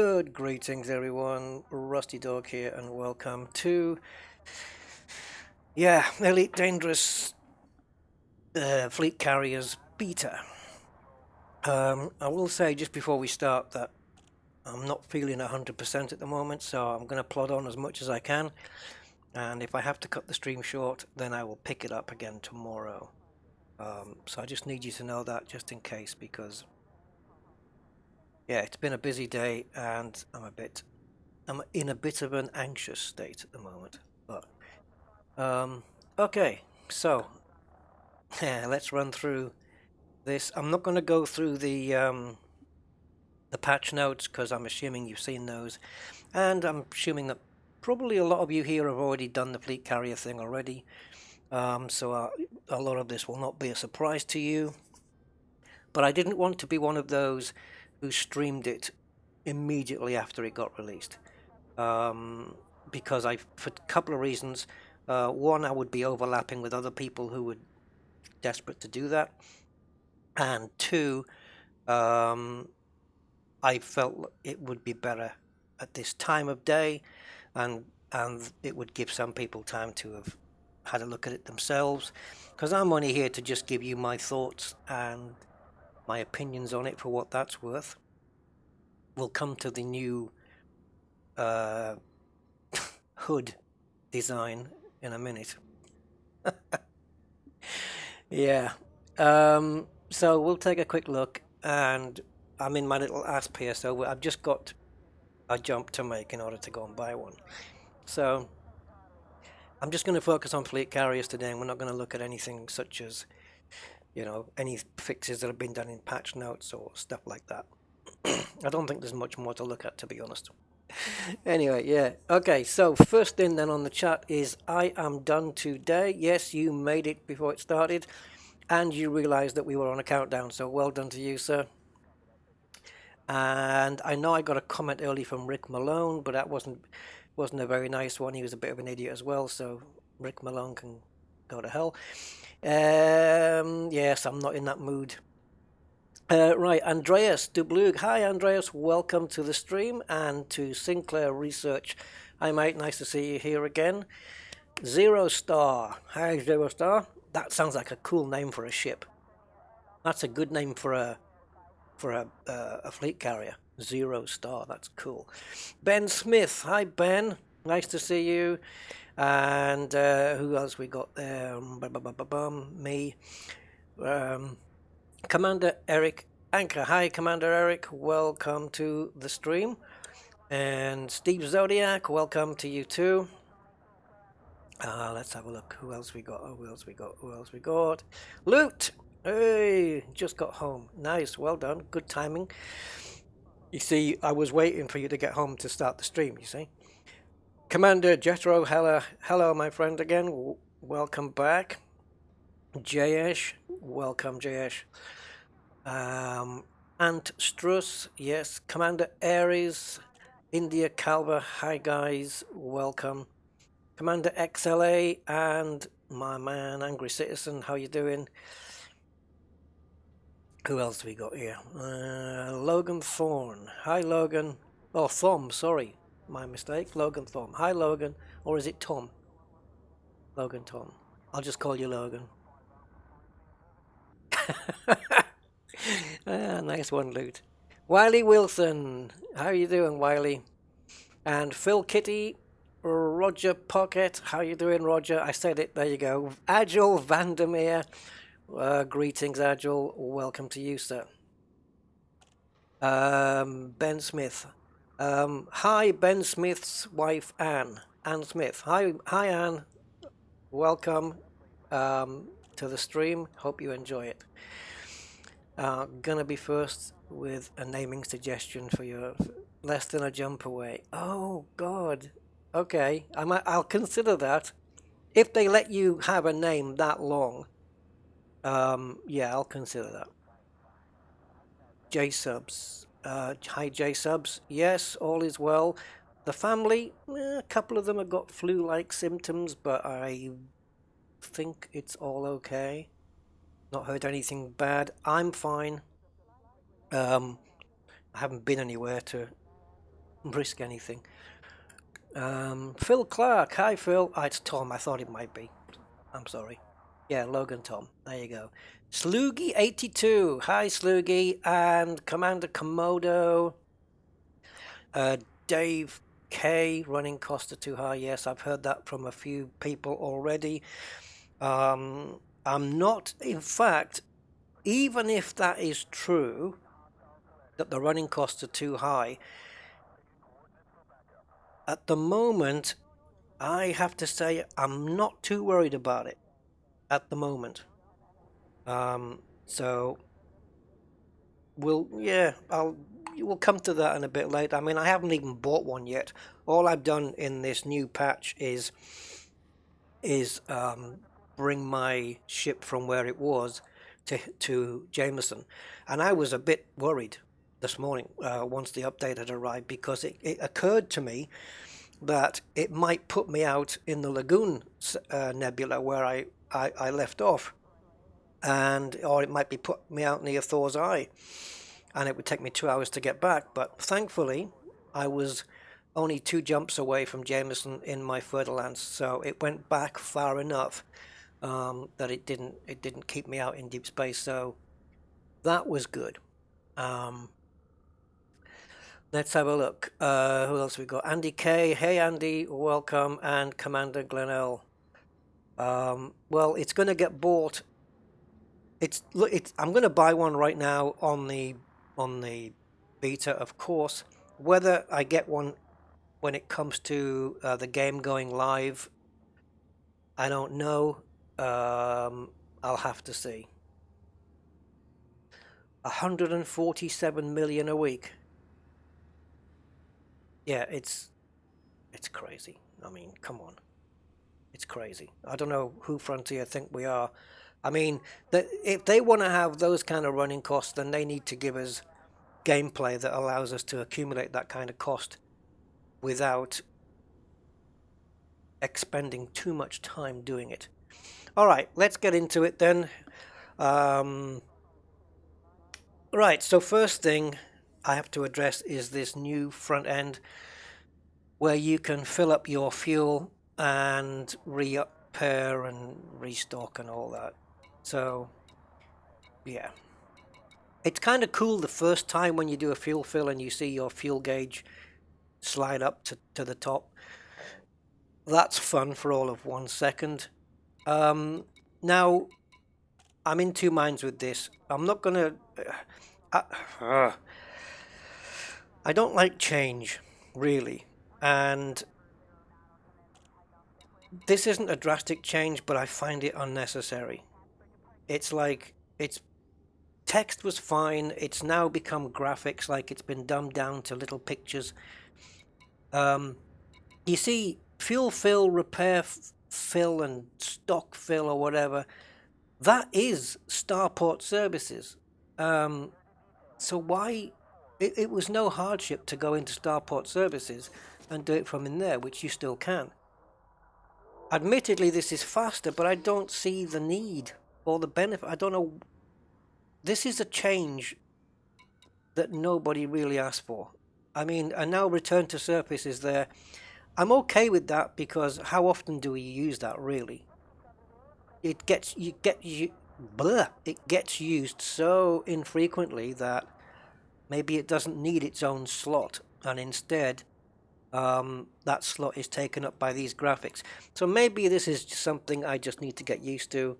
Good greetings, everyone. Rusty Dog here, and welcome to Elite Dangerous Fleet Carriers Beta. I will say just before we start that I'm not feeling 100% at the moment, so I'm going to plod on as much as I can. And if I have to cut the stream short, then I will pick it up again tomorrow. So I just need you to know that just in case, because it's been a busy day and I'm in a bit of an anxious state at the moment. But okay, so let's run through this. I'm not going to go through the patch notes because I'm assuming you've seen those, and I'm assuming that probably a lot of you here have already done the fleet carrier thing already. So a lot of this will not be a surprise to you. But I didn't want to be one of those who streamed it immediately after it got released, because for a couple of reasons. One, I would be overlapping with other people who were desperate to do that, and two, I felt it would be better at this time of day, and it would give some people time to have had a look at it themselves, because I'm only here to just give you my thoughts and my opinions on it for what that's worth. We'll come to the new hood design in a minute. Yeah. So we'll take a quick look, and I'm in my little asp here, so I've just got a jump to make in order to go and buy one. So I'm just going to focus on fleet carriers today, and we're not going to look at anything such as, any fixes that have been done in patch notes or stuff like that. I don't think there's much more to look at, to be honest. Anyway, yeah. Okay, so first in then on the chat is I am done today. Yes, you made it before it started, and you realized that we were on a countdown, so well done to you, sir. And I know I got a comment early from Rick Malone, but that wasn't a very nice one. He was a bit of an idiot as well, so Rick Malone can go to hell. Yes, I'm not in that mood. Right, Andreas Dublug. Hi, Andreas. Welcome to the stream, and to Sinclair Research. Hi, mate. Nice to see you here again. Zero Star. Hi, Zero Star. That sounds like a cool name for a ship. That's a good name for a fleet carrier. Zero Star. That's cool. Ben Smith. Hi, Ben. Nice to see you. And who else we got there? Me. Commander Eric Anchor. Hi, Commander Eric. Welcome to the stream. And Steve Zodiac. Welcome to you too. Let's have a look. Who else we got? Who else we got? Loot. Hey, just got home. Nice. Well done. Good timing. You see, I was waiting for you to get home to start the stream, you see. Commander Jethro, hello, my friend again. Welcome back. Jayesh, welcome, Jayesh. Ant Struss, yes. Commander Aries, India Calva, hi guys, welcome. Commander XLA and my man Angry Citizen, how you doing? Who else we got here? Logan Thorne. Hi, Logan. Oh, Thom, sorry. My mistake. Logan Thom. Hi, Logan. Or is it Tom? Logan Tom. I'll just call you Logan. Nice one, Loot. Wiley Wilson. How you doing, Wiley? And Phil Kitty. Roger Pocket. How you doing, Roger? I said it. There you go. Agile Vandermeer. Greetings, Agile. Welcome to you, sir. Ben Smith. Hi, Ben Smith's wife, Anne. Anne Smith. Hi, Anne. Welcome to the stream. Hope you enjoy it. Gonna be first with a naming suggestion for your less than a jump away. Oh, God. Okay, I'll consider that. If they let you have a name that long, yeah, I'll consider that. J-Subs. Hi, J-Subs. Yes, all is well. The family, a couple of them have got flu-like symptoms, but I think it's all okay. Not heard anything bad. I'm fine. I haven't been anywhere to risk anything. Phil Clark. Hi, Phil. It's Tom. I thought it might be. I'm sorry. Yeah, Logan Tom. There you go. Sloogie82. Hi, Sloogie. And Commander Komodo. Dave K. Running costs are too high. Yes, I've heard that from a few people already. I'm not, in fact, even if that is true, that the running costs are too high, at the moment, I have to say I'm not too worried about it at the moment. So we'll come to that in a bit later. I mean, I haven't even bought one yet. All I've done in this new patch is bring my ship from where it was to Jameson, and I was a bit worried this morning once the update had arrived, because it occurred to me that it might put me out in the Lagoon Nebula where I left off, or it might be put me out near Thor's Eye, and it would take me 2 hours to get back. But thankfully, I was only 2 jumps away from Jameson in my Fer-de-Lance, so it went back far enough that it didn't keep me out in deep space. So that was good. Let's have a look. Who else we got? Andy K. Hey Andy, welcome, and Commander Glenell. Well, it's going to get bought. I'm going to buy one right now on the beta, of course. Whether I get one when it comes to the game going live, I don't know. I'll have to see. 147 million a week. Yeah, it's crazy. I mean, come on. It's crazy. I don't know who Frontier think we are. I mean, if they want to have those kind of running costs, then they need to give us gameplay that allows us to accumulate that kind of cost without expending too much time doing it. All right, let's get into it then. Right, so first thing I have to address is this new front end where you can fill up your fuel and repair and restock and all that. So, yeah. It's kind of cool the first time when you do a fuel fill and you see your fuel gauge slide up to the top. That's fun for all of 1 second. Now, I'm in 2 minds with this. I'm not going to... I don't like change, really. And this isn't a drastic change, but I find it unnecessary. It's like, text was fine. It's now become graphics, like it's been dumbed down to little pictures. You see, fuel fill, repair fill, and stock fill or whatever, that is Starport services. So why... It was no hardship to go into Starport services and do it from in there, which you still can. Admittedly, this is faster, but I don't see the need or the benefit. I don't know. This is a change that nobody really asked for. I mean, and now return to surface is there. I'm okay with that, because how often do we use that, really? It gets used so infrequently that maybe it doesn't need its own slot, and instead that slot is taken up by these graphics. So maybe this is just something I just need to get used to.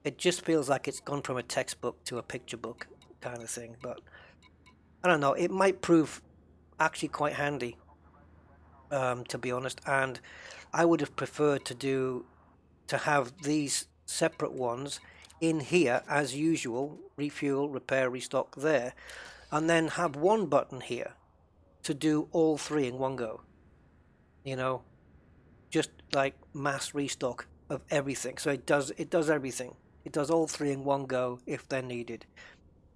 It just feels like it's gone from a textbook to a picture book kind of thing, but I don't know. It might prove actually quite handy, to be honest, and I would have preferred to have these separate ones in here as usual, refuel, repair, restock there, and then have one button here to do all 3 in one go. You know, just like mass restock of everything. So it does everything. It does all 3 in one go if they're needed,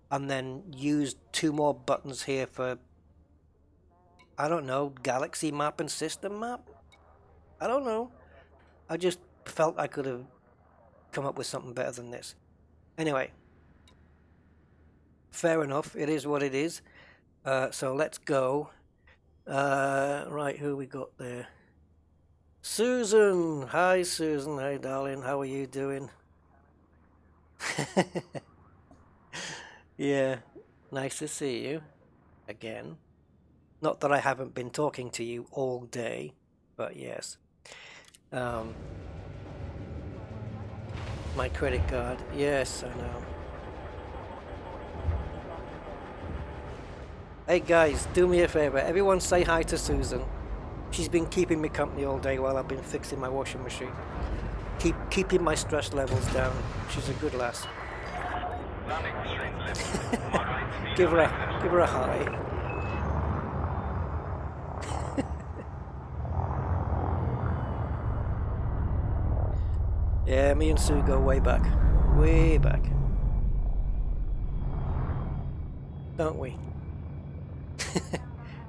and then use 2 more buttons here for, I don't know, galaxy map and system map. I don't know. I just felt I could have come up with something better than this. Anyway, fair enough. It is what it is. So let's go. Right, who we got there? Susan! Hi Susan, hi darling, how are you doing? Yeah, nice to see you again. Not that I haven't been talking to you all day, but yes. Um, my credit card, yes, I know. Hey guys, do me a favor, everyone say hi to Susan. She's been keeping me company all day while I've been fixing my washing machine. Keeping my stress levels down. She's a good lass. give her a hi. Yeah, me and Sue go way back. Way back. Don't we?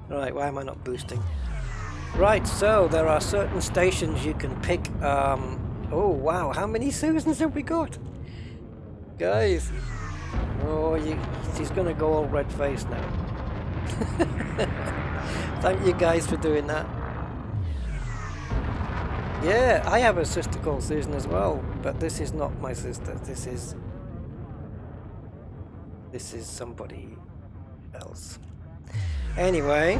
Right, why am I not boosting? Right, so there are certain stations you can pick. Oh wow, how many Susans have we got? Guys. Oh, she's gonna go all red-faced now. Thank you guys for doing that. Yeah, I have a sister called Susan as well, but this is not my sister. This is somebody else. Anyway.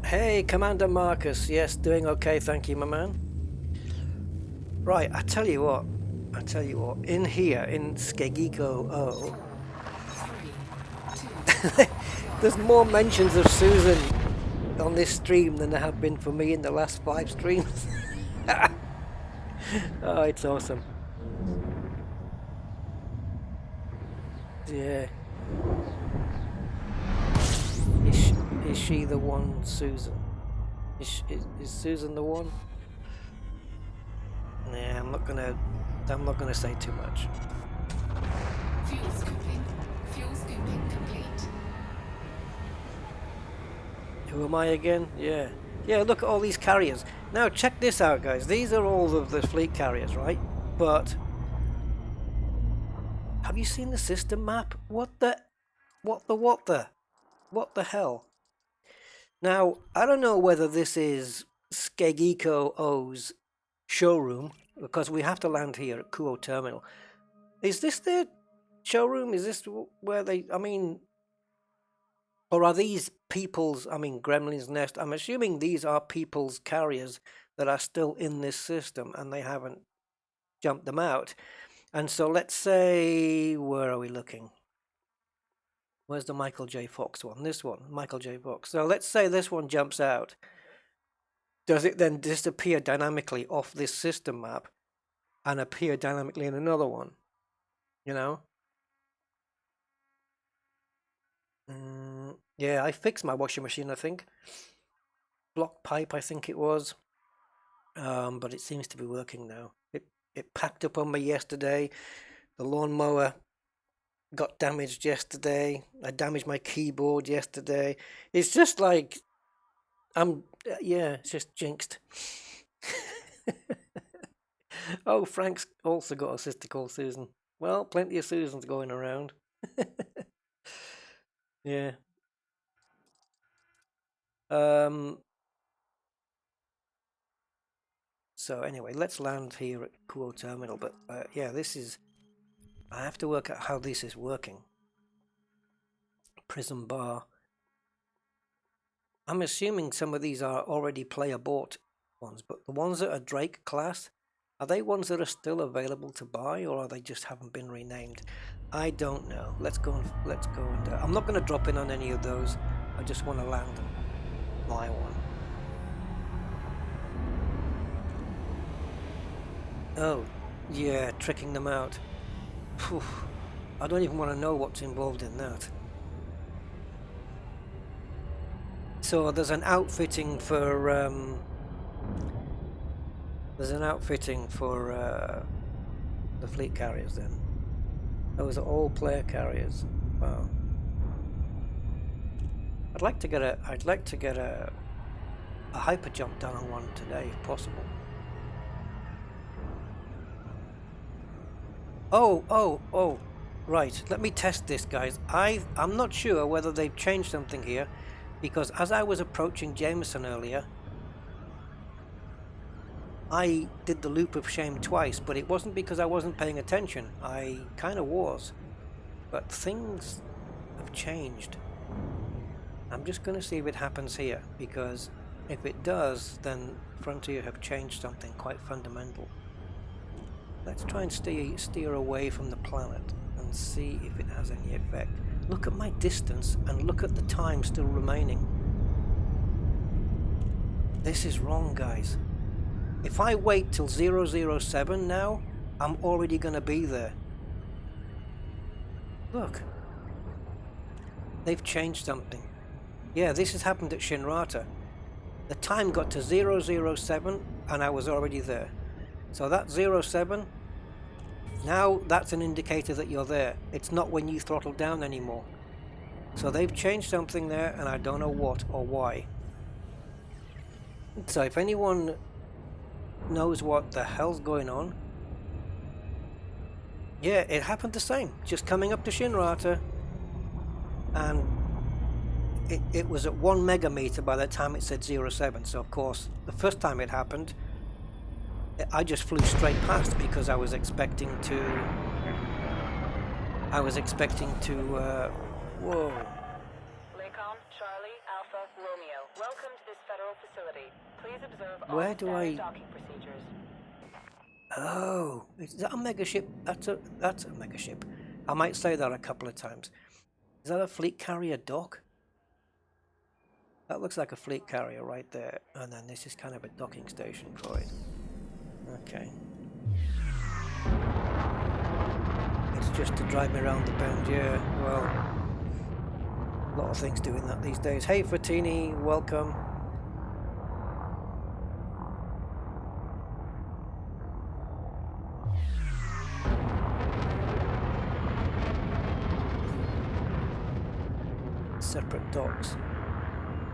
Hey, Commander Marcus. Yes, doing okay, thank you, my man. Right, I tell you what. In here, in Skegiko O, there's more mentions of Susan on this stream than there have been for me in the last 5 streams. Oh, it's awesome. Yeah. Is she the one, Susan? Is Susan the one? Nah, I'm not gonna say too much. Fuel scooping complete. Who am I again? Yeah. Yeah, look at all these carriers. Now check this out, guys. These are all of the fleet carriers, right? But have you seen the system map? What the hell? Now, I don't know whether this is Skegiko O's showroom, because we have to land here at Kuo Terminal. Is this their showroom? Is this where they, I mean, or are these people's, I mean, Gremlin's Nest? I'm assuming these are people's carriers that are still in this system and they haven't jumped them out. And so let's say, where are we looking? Where's the Michael J. Fox one? This one, Michael J. Fox. So let's say this one jumps out. Does it then disappear dynamically off this system map and appear dynamically in another one? You know? Yeah, I fixed my washing machine, I think. Block pipe, I think it was. But it seems to be working now. It packed up on me yesterday. The lawnmower got damaged yesterday. I damaged my keyboard yesterday. It's just like yeah, it's just jinxed. Oh, Frank's also got a sister called Susan. Well, plenty of Susans going around. Yeah. So anyway, let's land here at Kuo Terminal. But yeah, I have to work out how this is working. Prison bar. I'm assuming some of these are already player bought ones, but the ones that are Drake class, are they ones that are still available to buy, or are they just haven't been renamed? I don't know. Let's go and I'm not going to drop in on any of those. I just want to land my one. Oh, yeah, tricking them out. Whew. I don't even want to know what's involved in that. So there's an outfitting for the fleet carriers then. Those are all player carriers. Wow. I'd like to get a hyper jump done on one today if possible. Oh. Right, let me test this, guys. I'm not sure whether they've changed something here, because as I was approaching Jameson earlier, I did the loop of shame twice, but it wasn't because I wasn't paying attention. I kind of was. But things have changed. I'm just going to see if it happens here, because if it does, then Frontier have changed something quite fundamental. Let's try and steer away from the planet and see if it has any effect. Look at my distance and look at the time still remaining. This is wrong, guys. If I wait till 007 now, I'm already going to be there. Look. They've changed something. Yeah, this has happened at Shinrata. The time got to 007 and I was already there. So that 07, now that's an indicator that you're there. It's not when you throttle down anymore. So they've changed something there and I don't know what or why. So if anyone knows what the hell's going on, yeah, it happened the same. Just coming up to Shinrata, and it was at 1 megameter by the time it said 07. So of course, the first time it happened, I just flew straight past because I was expecting to. Whoa. Lakon, Charlie, Alpha, Romeo. Welcome to this federal facility. Please observe all Where do standard I? docking procedures. Oh, is that a megaship? That's a megaship. I might say that a couple of times. Is that a fleet carrier dock? That looks like a fleet carrier right there, and then this is kind of a docking station for it. Okay. It's just to drive me around the bend, yeah. Well, a lot of things doing that these days. Hey, Fatini, welcome. Separate docks.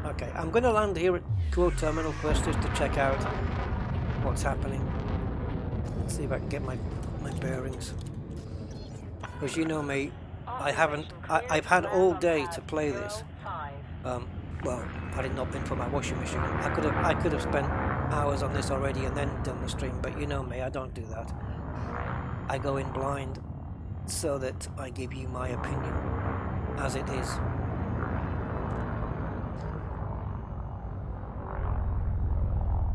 Okay, I'm going to land here at Core Terminal first just to check out what's happening. Let's see if I can get my bearings. Because you know me, I've had all day to play this. Well, had it not been for my washing machine, I could have spent hours on this already and then done the stream, but you know me, I don't do that. I go in blind so that I give you my opinion as it is.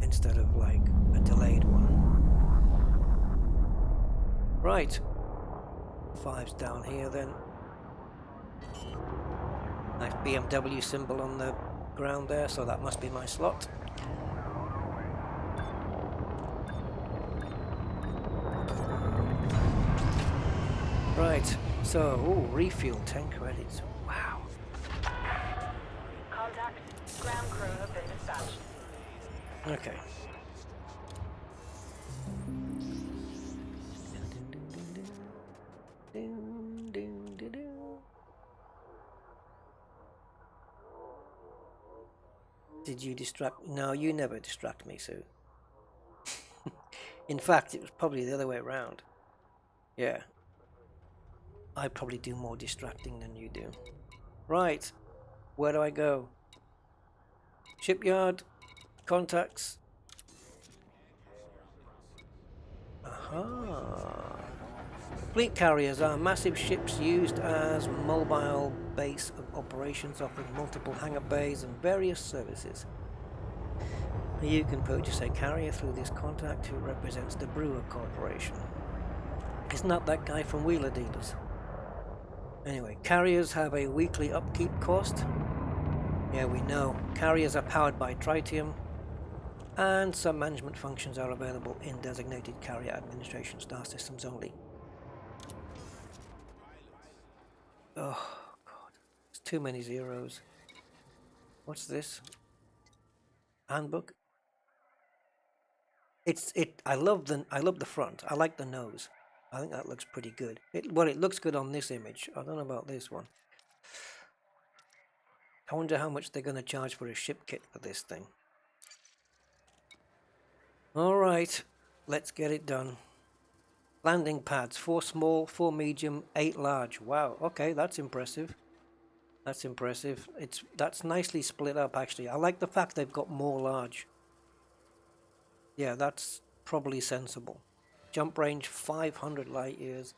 Instead of like a delayed one. Right. 5's down here then. Nice BMW symbol on the ground there, so that must be my slot. Right, so, ooh, refuel 10 credits. Wow. Contact. Ground crew have been dispatched. Okay. Did you distract? No, you never distract me, Sue. In fact, it was probably the other way around. Yeah. I probably do more distracting than you do. Right. Where do I go? Shipyard. Contacts. Aha. Fleet carriers are massive ships used as mobile base of operations, offering multiple hangar bays and various services. You can purchase a carrier through this contact who represents the Brewer Corporation. Isn't that guy from Wheeler Dealers? Anyway, carriers have a weekly upkeep cost. Yeah, we know. Carriers are powered by tritium, and some management functions are available in designated carrier administration star systems only. Oh god, there's too many zeros. What's this? Handbook. I love the front. I like the nose. I think that looks pretty good. It looks good on this image. I don't know about this one. I wonder how much they're going to charge for a ship kit for this thing. All right, let's get it done. Landing pads, 4 small, 4 medium, 8 large. Wow, okay, that's impressive. That's impressive. That's nicely split up, actually. I like the fact they've got more large. Yeah, that's probably sensible. Jump range 500 light years.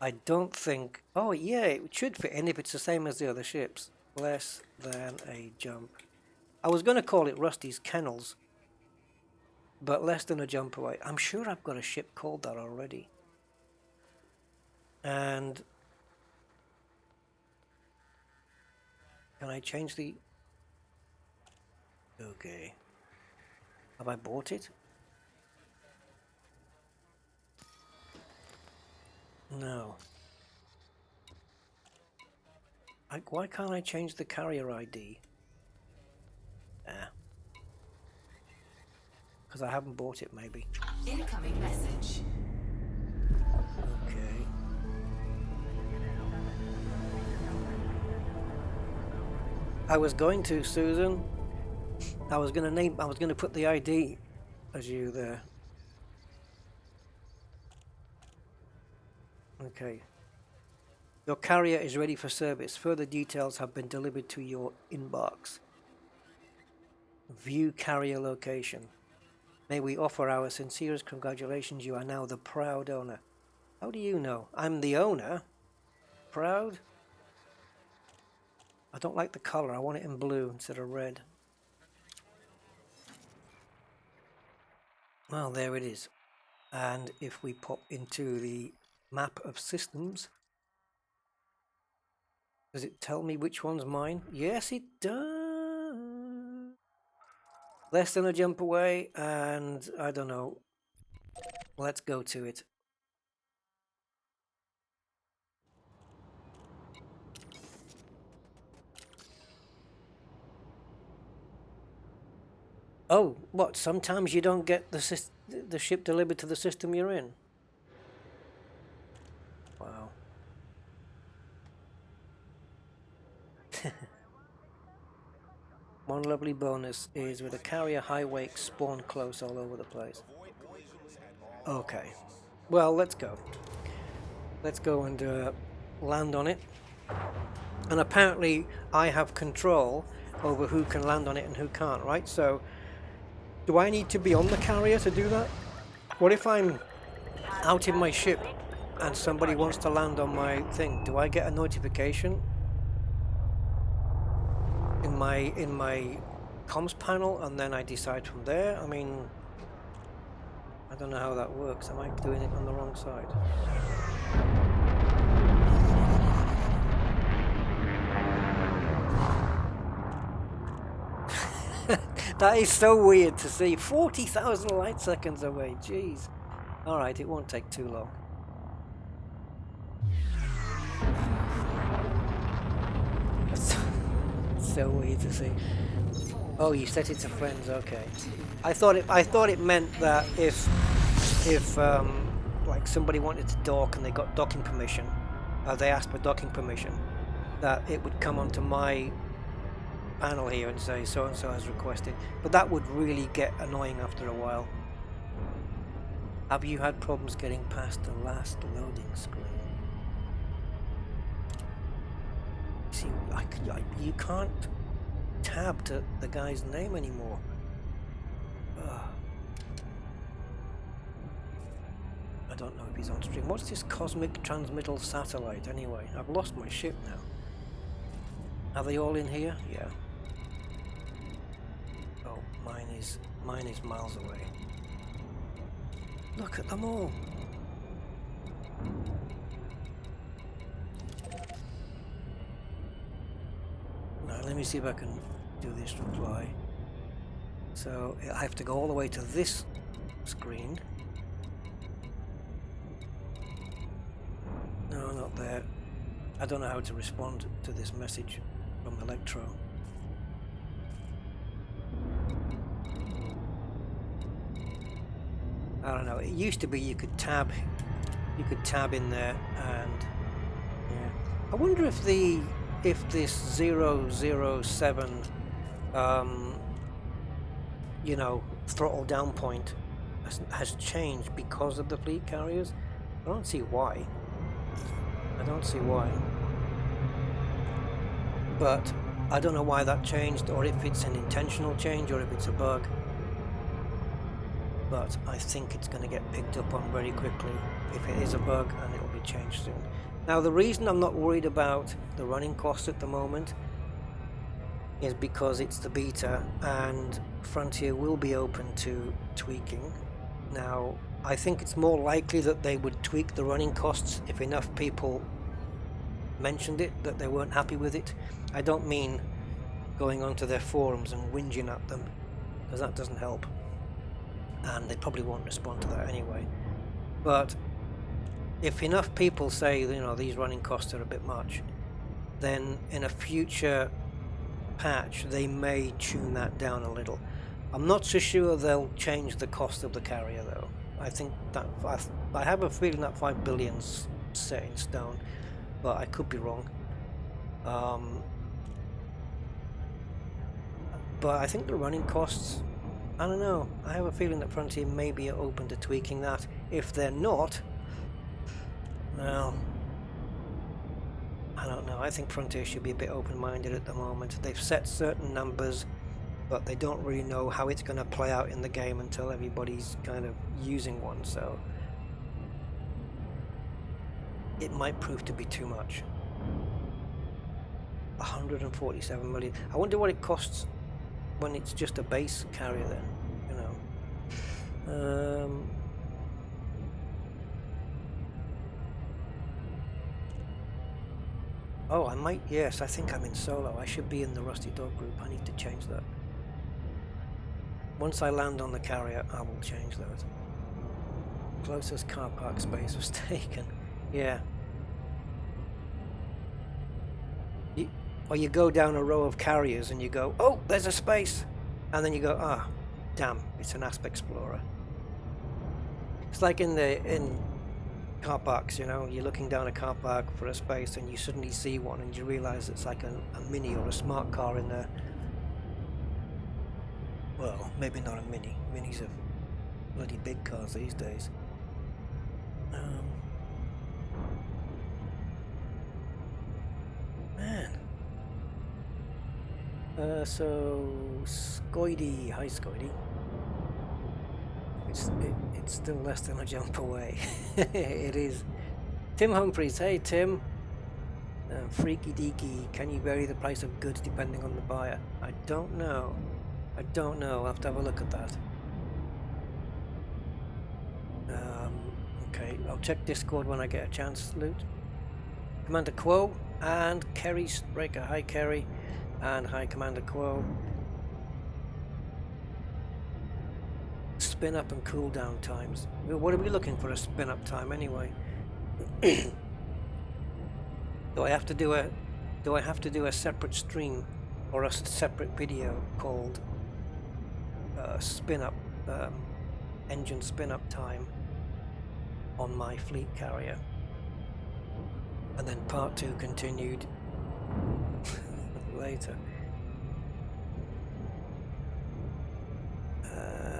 I don't think... Oh, yeah, it should fit in if it's the same as the other ships. Less than a jump. I was going to call it Rusty's Kennels, but less than a jump away. I'm sure I've got a ship called that already. And... Can I change the... Okay. Have I bought it? No. Why can't I change the carrier ID? Because I haven't bought it, maybe. Incoming message. Okay. I was going to, Susan. I was going to put the ID as you there. Okay. Your carrier is ready for service. Further details have been delivered to your inbox. View carrier location. May we offer our sincerest congratulations. You are now the proud owner. How do you know? I'm the owner? Proud? I don't like the color. I want it in blue instead of red. Well, there it is. And if we pop into the map of systems, does it tell me which one's mine? Yes, it does. Less than a jump away, and I don't know. Let's go to it. Oh, what? Sometimes you don't get the ship delivered to the system you're in? Wow. One lovely bonus is with a carrier high wake spawn close all over the place. Okay. Well, let's go. Let's go and land on it. And apparently I have control over who can land on it and who can't, right? So... do I need to be on the carrier to do that? What if I'm out in my ship and somebody wants to land on my thing? Do I get a notification in my comms panel and then I decide from there? I mean, I don't know how that works. Am I doing it on the wrong side? That is so weird to see. 40,000 light seconds away. Jeez. Alright, it won't take too long. It's so weird to see. Oh, you set it to friends. Okay. I thought it meant that if like somebody wanted to dock and they got docking permission, they asked for docking permission, that it would come onto my panel here and say so and so has requested, but that would really get annoying after a while. Have you had problems getting past the last loading screen? See, you can't tab to the guy's name anymore. Ugh. I don't know if he's on stream. What's this cosmic transmittal satellite anyway? I've lost my ship now. Are they all in here? Yeah. Oh, mine is miles away. Look at them all. Now let me see if I can do this reply. So I have to go all the way to this screen. No, not there. I don't know how to respond to this message from Electro. I don't know. It used to be you could tab in there, and yeah. I wonder if this 007, you know, throttle down point has changed because of the fleet carriers. I don't see why. I don't see why. But I don't know why that changed, or if it's an intentional change, or if it's a bug. But I think it's going to get picked up on very quickly if it is a bug, and it will be changed soon. Now, the reason I'm not worried about the running costs at the moment is because it's the beta, and Frontier will be open to tweaking. Now, I think it's more likely that they would tweak the running costs if enough people mentioned it, that they weren't happy with it. I don't mean going onto their forums and whinging at them, because that doesn't help, and they probably won't respond to that anyway. But if enough people say, you know, these running costs are a bit much, then in a future patch they may tune that down a little. I'm not so sure they'll change the cost of the carrier though. I think that I have a feeling that 5 billion's set in stone, but I could be wrong. But I think the running costs, I don't know. I have a feeling that Frontier may be open to tweaking that. If they're not, well, I don't know. I think Frontier should be a bit open-minded at the moment. They've set certain numbers, but they don't really know how it's going to play out in the game until everybody's kind of using one, so it might prove to be too much. 147 million. I wonder what it costs when it's just a base carrier then, you know. Oh, I might, yes, I think I'm in solo. I should be in the Rusty Dog group. I need to change that. Once I land on the carrier, I will change that. Closest car park space was taken. Yeah. Or you go down a row of carriers and you go, oh, there's a space. And then you go, ah, damn, it's an Asp Explorer. It's like in car parks, you know, you're looking down a car park for a space and you suddenly see one and you realize it's like a mini or a smart car in there. Well, maybe not a mini. Minis are bloody big cars these days. Man. So Scoidy, hi Scoidy. It's still less than a jump away. It is. Tim Humphreys, hey Tim. Freaky deaky, can you vary the price of goods depending on the buyer? I don't know. I'll have to have a look at that. Okay, I'll check Discord when I get a chance, Loot. Commander Quo and Kerry Straker, hi Kerry. And hi Commander Quo. Spin up and cool down times. What are we looking for a spin up time anyway? Do I have to do a separate stream or a separate video called spin up engine spin up time on my fleet carrier? And then part 2 continued later.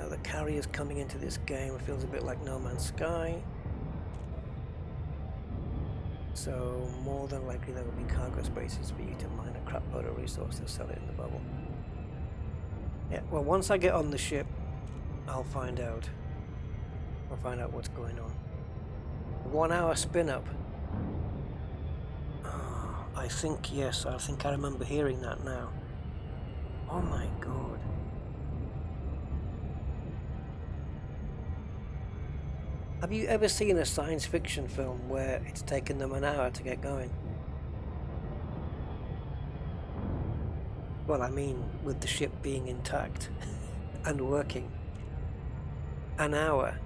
The carriers coming into this game feels a bit like No Man's Sky, so more than likely there will be cargo spaces for you to mine a crap load of resources, sell it in the bubble. Yeah, well, once I get on the ship I'll find out what's going on. 1 hour spin up. I think, yes, I think I remember hearing that now. Oh my god. Have you ever seen a science fiction film where it's taken them an hour to get going? Well, I mean, with the ship being intact and working. An hour.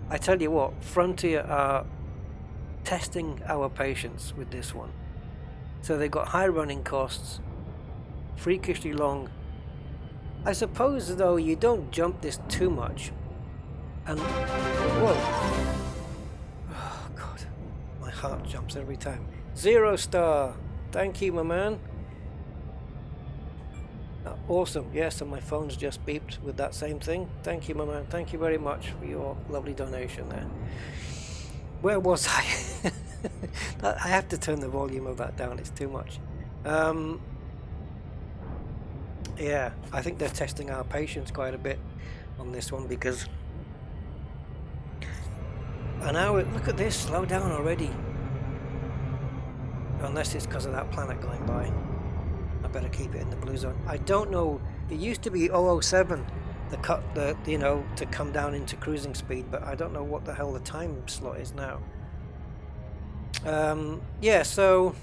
I tell you what, Frontier are testing our patience with this one. So they've got high running costs, freakishly long. I suppose though you don't jump this too much. And whoa, oh god, my heart jumps every time. 0 star, thank you my man. Awesome. Yes, and my phone's just beeped with that same thing. Thank you, my man. Thank you very much for your lovely donation there. Where was I? I have to turn the volume of that down. It's too much. Yeah, I think they're testing our patience quite a bit on this one because an hour. Look at this. Slow down already. Unless it's because of that planet going by. I better keep it in the blue zone. I don't know. It used to be 007, you know, to come down into cruising speed, but I don't know what the hell the time slot is now. Yeah, so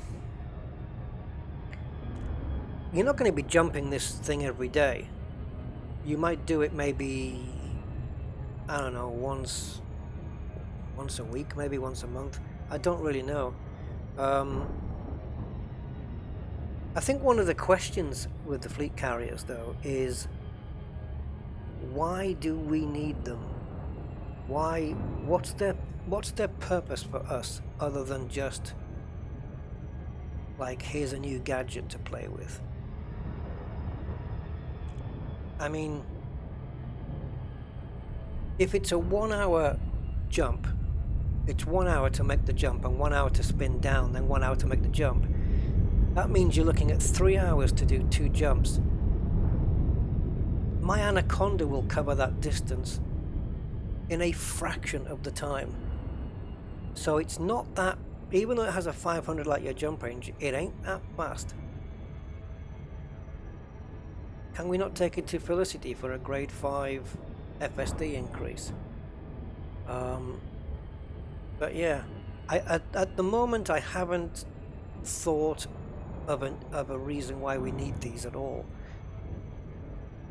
you're not going to be jumping this thing every day. You might do it maybe, I don't know, once a week, maybe once a month. I don't really know. I think one of the questions with the fleet carriers, though, is why do we need them? Why? What's their purpose for us other than just like, here's a new gadget to play with? I mean, if it's a 1 hour jump, it's 1 hour to make the jump and 1 hour to spin down, then 1 hour to make the jump. That means you're looking at 3 hours to do 2 jumps. My Anaconda will cover that distance in a fraction of the time. So it's not that, even though it has a 500 light year jump range, it ain't that fast. Can we not take it to Felicity for a grade 5 FSD increase? But yeah, at the moment I haven't thought of a reason why we need these at all,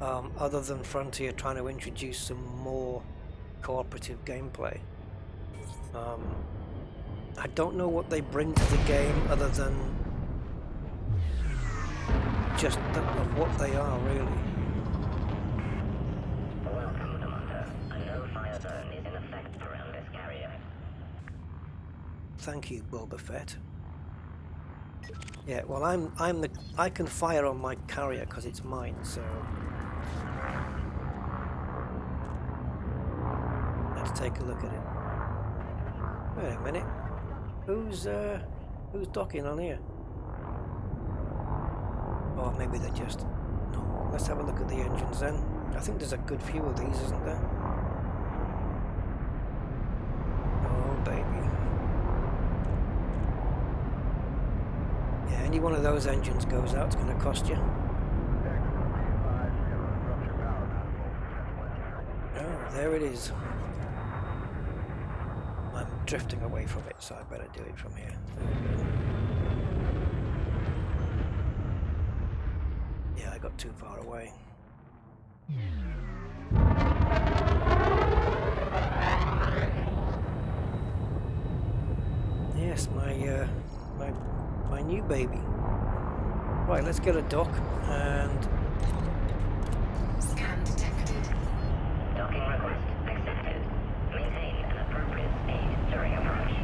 other than Frontier trying to introduce some more cooperative gameplay. I don't know what they bring to the game other than just of what they are, really. Welcome, Commander. A no-fire zone is in effect around this carrier. Thank you, Boba Fett. Yeah, well, I can fire on my carrier because it's mine, so let's take a look at it. Wait a minute, who's docking on here? Or maybe they're just normal. Let's have a look at the engines then. I think there's a good few of these, isn't there? Oh baby. Yeah, any one of those engines goes out, it's going to cost you. Oh, there it is. I'm drifting away from it, so I better do it from here. There we go. Yeah, I got too far away. Yes, my new baby. Right, let's get a dock and Scan detected. Docking request accepted. Maintain an appropriate speed during approach.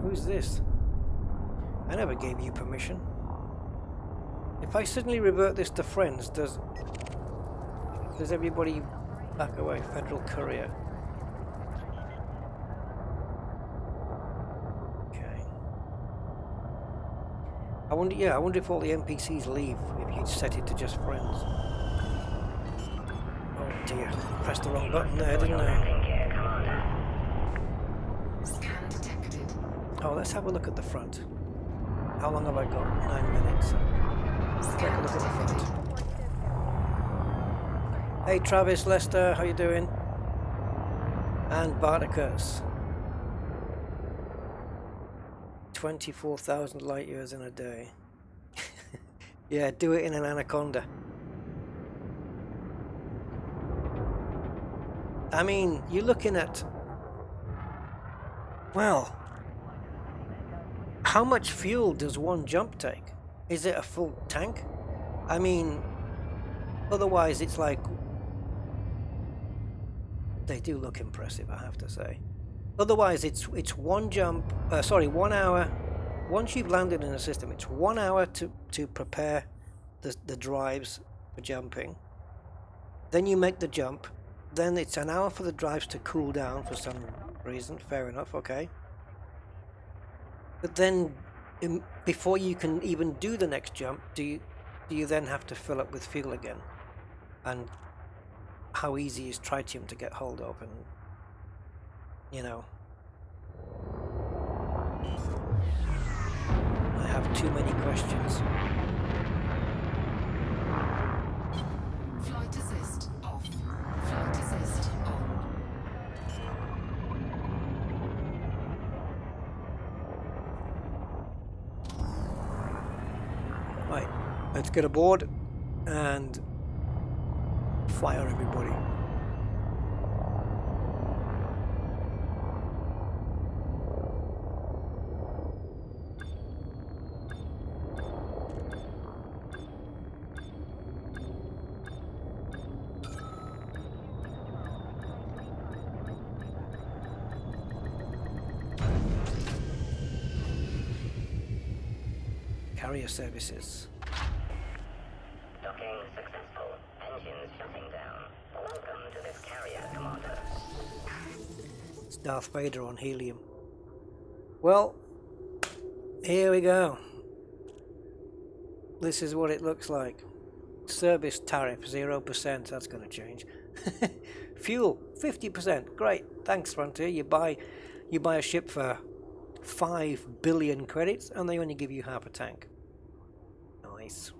who's this? I never gave you permission. If I suddenly revert this to friends, does everybody back away? Federal Courier. Okay. I wonder if all the NPCs leave if you set it to just friends. Oh dear, pressed the wrong button there, didn't I? Scan detected. Oh, let's have a look at the front. How long have I got? 9 minutes. Let's take a look at the front. Hey Travis, Lester, how you doing? And Barticus. 24,000 light years in a day. Yeah, do it in an Anaconda. I mean, you're looking at... Well... How much fuel does one jump take? Is it a full tank? I mean, otherwise it's like... They do look impressive, I have to say. Otherwise it's 1 jump, 1 hour. Once you've landed in a system, it's 1 hour to prepare the drives for jumping. Then you make the jump. Then it's an hour for the drives to cool down for some reason. Fair enough, okay. But then, before you can even do the next jump, do you then have to fill up with fuel again? And how easy is tritium to get hold of? And you know, I have too many questions. Flight assist off. Flight assist on. Right, let's get aboard and fire everybody. Carrier services. Docking successful. Engines shutting down. Welcome to this carrier, Commander. It's Darth Vader on helium. Well, here we go. This is what it looks like. Service tariff 0%. That's going to change. Fuel 50%. Great. Thanks, Frontier. You buy a ship for 5 billion credits, and they only give you half a tank. Nice.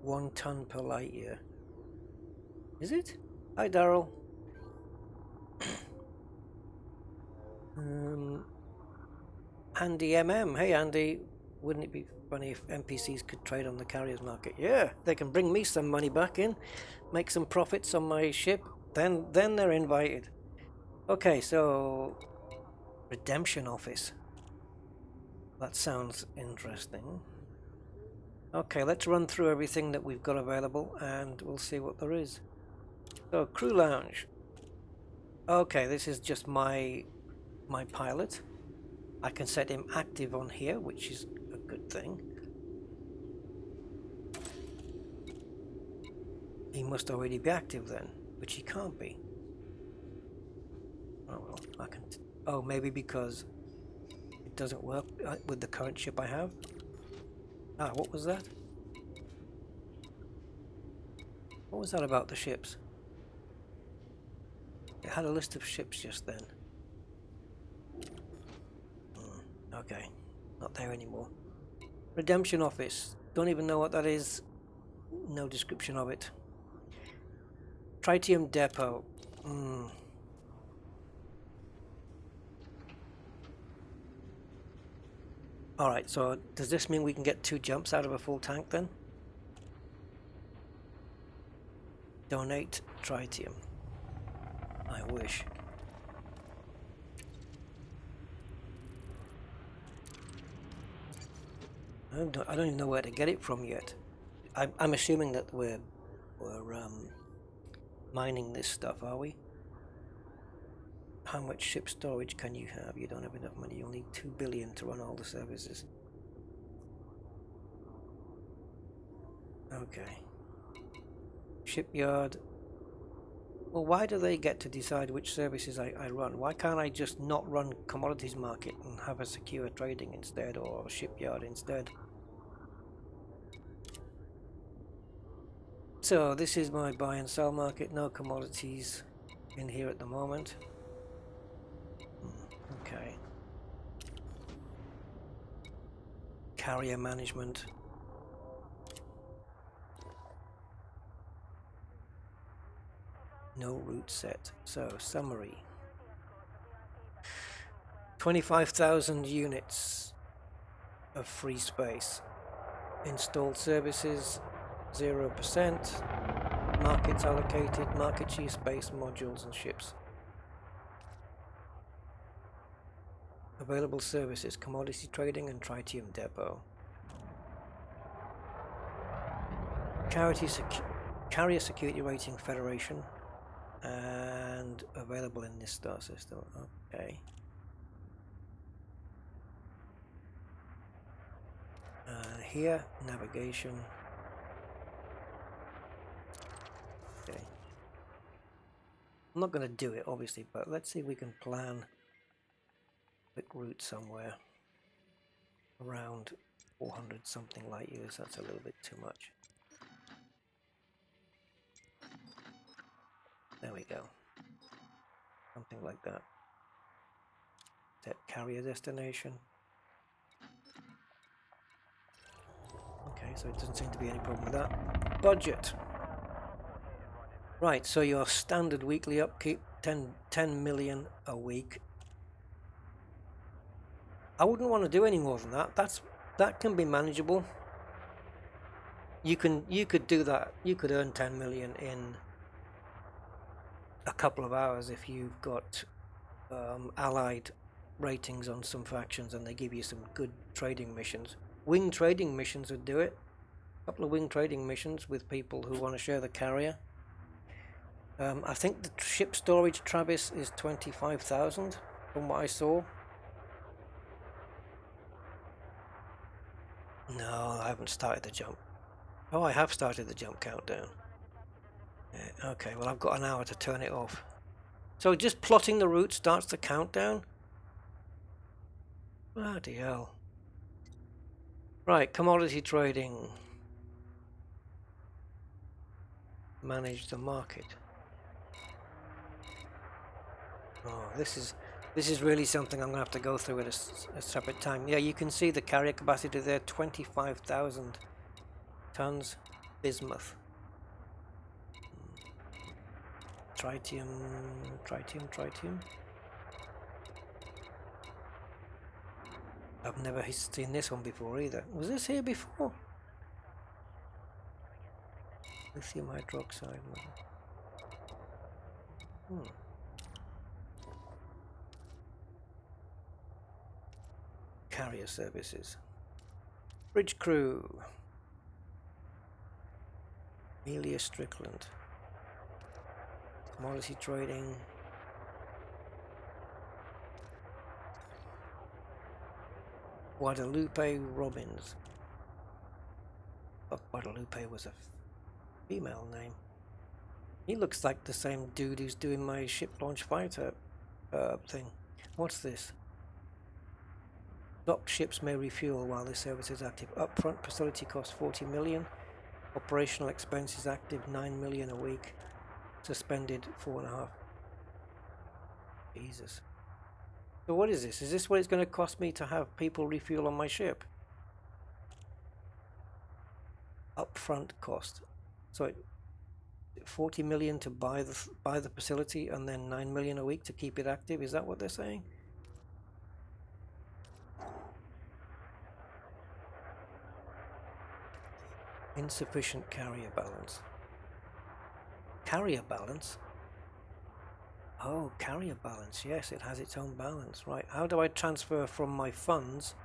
1 ton per light year. Is it? Hi, Daryl. Andy MM. Hey, Andy. Wouldn't it be funny if NPCs could trade on the carriers market? Yeah, they can bring me some money back in, make some profits on my ship. Then they're invited. Okay, so redemption office. That sounds interesting. Okay, let's run through everything that we've got available and we'll see what there is. So crew lounge. Okay, this is just my pilot. I can set him active on here, which is a good thing. He must already be active then, which he can't be. Oh well, I can. Oh, maybe because it doesn't work with the current ship I have. Ah, what was that? What was that about the ships? It had a list of ships just then. Okay, not there anymore. Redemption office. Don't even know what that is. No description of it. Tritium depot. Alright, so does this mean we can get 2 jumps out of a full tank then? Donate tritium. I wish. I don't even know where to get it from yet. I'm assuming that we're mining this stuff, are we? How much ship storage can you have? You don't have enough money. You'll need 2 billion to run all the services. Okay. Shipyard. Well, why do they get to decide which services I run? Why can't I just not run commodities market and have a secure trading instead, or a shipyard instead? So this is my buy and sell market. No commodities in here at the moment. Okay. Carrier management. No route set. So summary. 25,000 units of free space. Installed services 0%. Markets allocated. Markets use space, modules and ships. Available services, commodity trading and tritium depot. Carrier security rating Federation. And available in this star system. Okay. here, navigation. Okay. I'm not going to do it, obviously, but let's see if we can plan a quick route somewhere around 400 something light years. That's a little bit too much. There we go. Something like that. Set carrier destination. Okay, so it doesn't seem to be any problem with that. Budget. Right, so your standard weekly upkeep, 10 million a week. I wouldn't want to do any more than that. That can be manageable. You could do that. You could earn 10 million in a couple of hours if you've got allied ratings on some factions and they give you some good trading missions. Wing trading missions would do it. A couple of wing trading missions with people who want to share the carrier. I think the ship storage Travis is 25,000 from what I saw. No, I haven't started the jump. Oh, I have started the jump countdown. Yeah, okay, well I've got an hour to turn it off. So just plotting the route starts the countdown? Bloody hell. Right, commodity trading. Manage the market. Oh, this is really something I'm going to have to go through at a separate time. Yeah, you can see the carrier capacity there, 25,000 tons. Bismuth. Tritium. I've never seen this one before either. Was this here before? Lithium hydroxide. Carrier services. Bridge crew. Amelia Strickland. Commodity trading. Guadalupe Robbins. Oh, Guadalupe was a female name. He looks like the same dude who's doing my ship launch fighter thing. What's this? Docked ships may refuel while this service is active. Upfront facility cost 40 million. Operational expenses active 9 million a week. Suspended 4.5. Jesus. So what is this? Is this what it's going to cost me to have people refuel on my ship? Upfront cost. So 40 million to buy the facility and then 9 million a week to keep it active. Is that what they're saying? Insufficient carrier balance. Carrier balance? Oh, carrier balance. Yes, it has its own balance. Right. How do I transfer from my funds?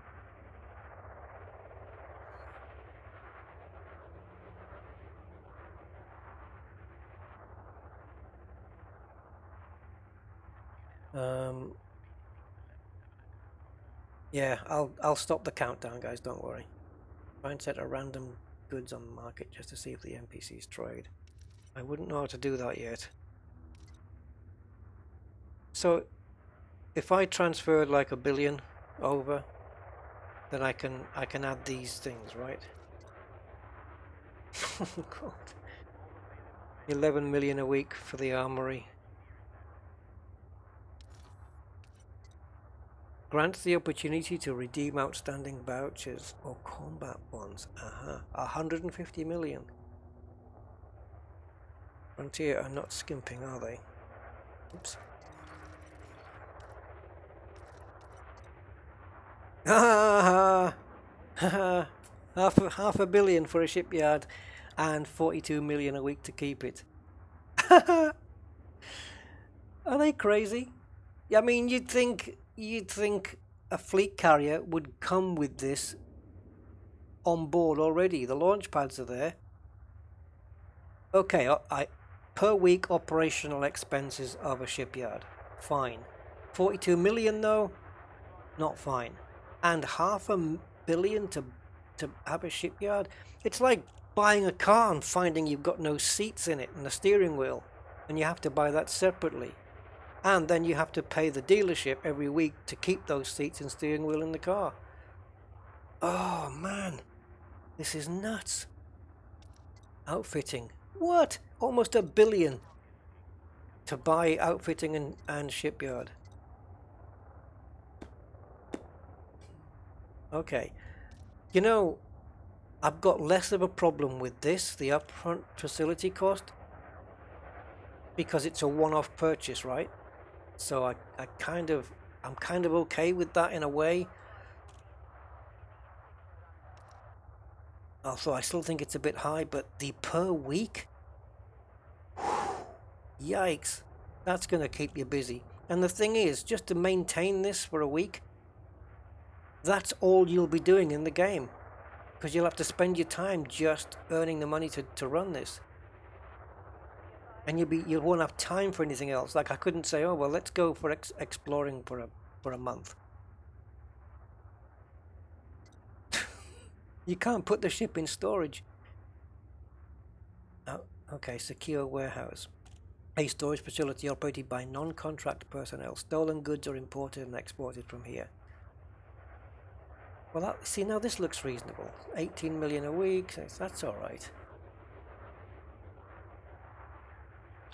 Yeah, I'll stop the countdown, guys. Don't worry. Try and set a random goods on the market just to see if the NPCs trade. I wouldn't know how to do that yet. So if I transferred like 1 billion over, then I can add these things, right? Oh God. 11 million a week for the armory. Grants the opportunity to redeem outstanding vouchers or combat bonds. 150 million. Frontier are not skimping, are they? Oops. Half a billion for a shipyard and 42 million a week to keep it. Are they crazy? I mean, you'd think a fleet carrier would come with this on board already. The launch pads are there. Okay, per week operational expenses of a shipyard. Fine. 42 million though, not fine. And 500 million to to have a shipyard. It's like buying a car and finding you've got no seats in it and the steering wheel, and you have to buy that separately. And then you have to pay the dealership every week to keep those seats and steering wheel in the car. Oh man, this is nuts. Outfitting. What? Almost $1 billion to buy outfitting and shipyard. Okay. You know, I've got less of a problem with this, the upfront facility cost, because it's a one-off purchase, right? So I'm kind of okay with that in a way. Although I still think it's a bit high, but the per week? Yikes. That's going to keep you busy. And the thing is, just to maintain this for a week, that's all you'll be doing in the game. Because you'll have to spend your time just earning the money to run this. And you won't have time for anything else. Like I couldn't say, oh well, let's go for exploring for a month. You can't put the ship in storage. Oh, okay, secure warehouse. A storage facility operated by non-contract personnel. Stolen goods are imported and exported from here. Well, see, now this looks reasonable. 18 million a week, that's all right.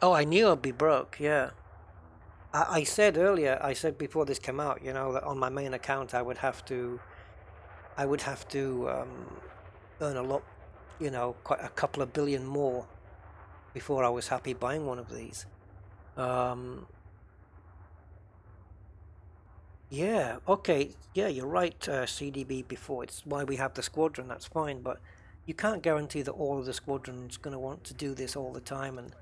Oh, I knew I'd be broke, yeah. I said earlier, before this came out, you know, that on my main account I would have to earn a lot, you know, quite a couple of billion more before I was happy buying one of these. Yeah, okay, yeah, you're right, CDB before. It's why we have the squadron, that's fine, but you can't guarantee that all of the squadron's going to want to do this all the time, and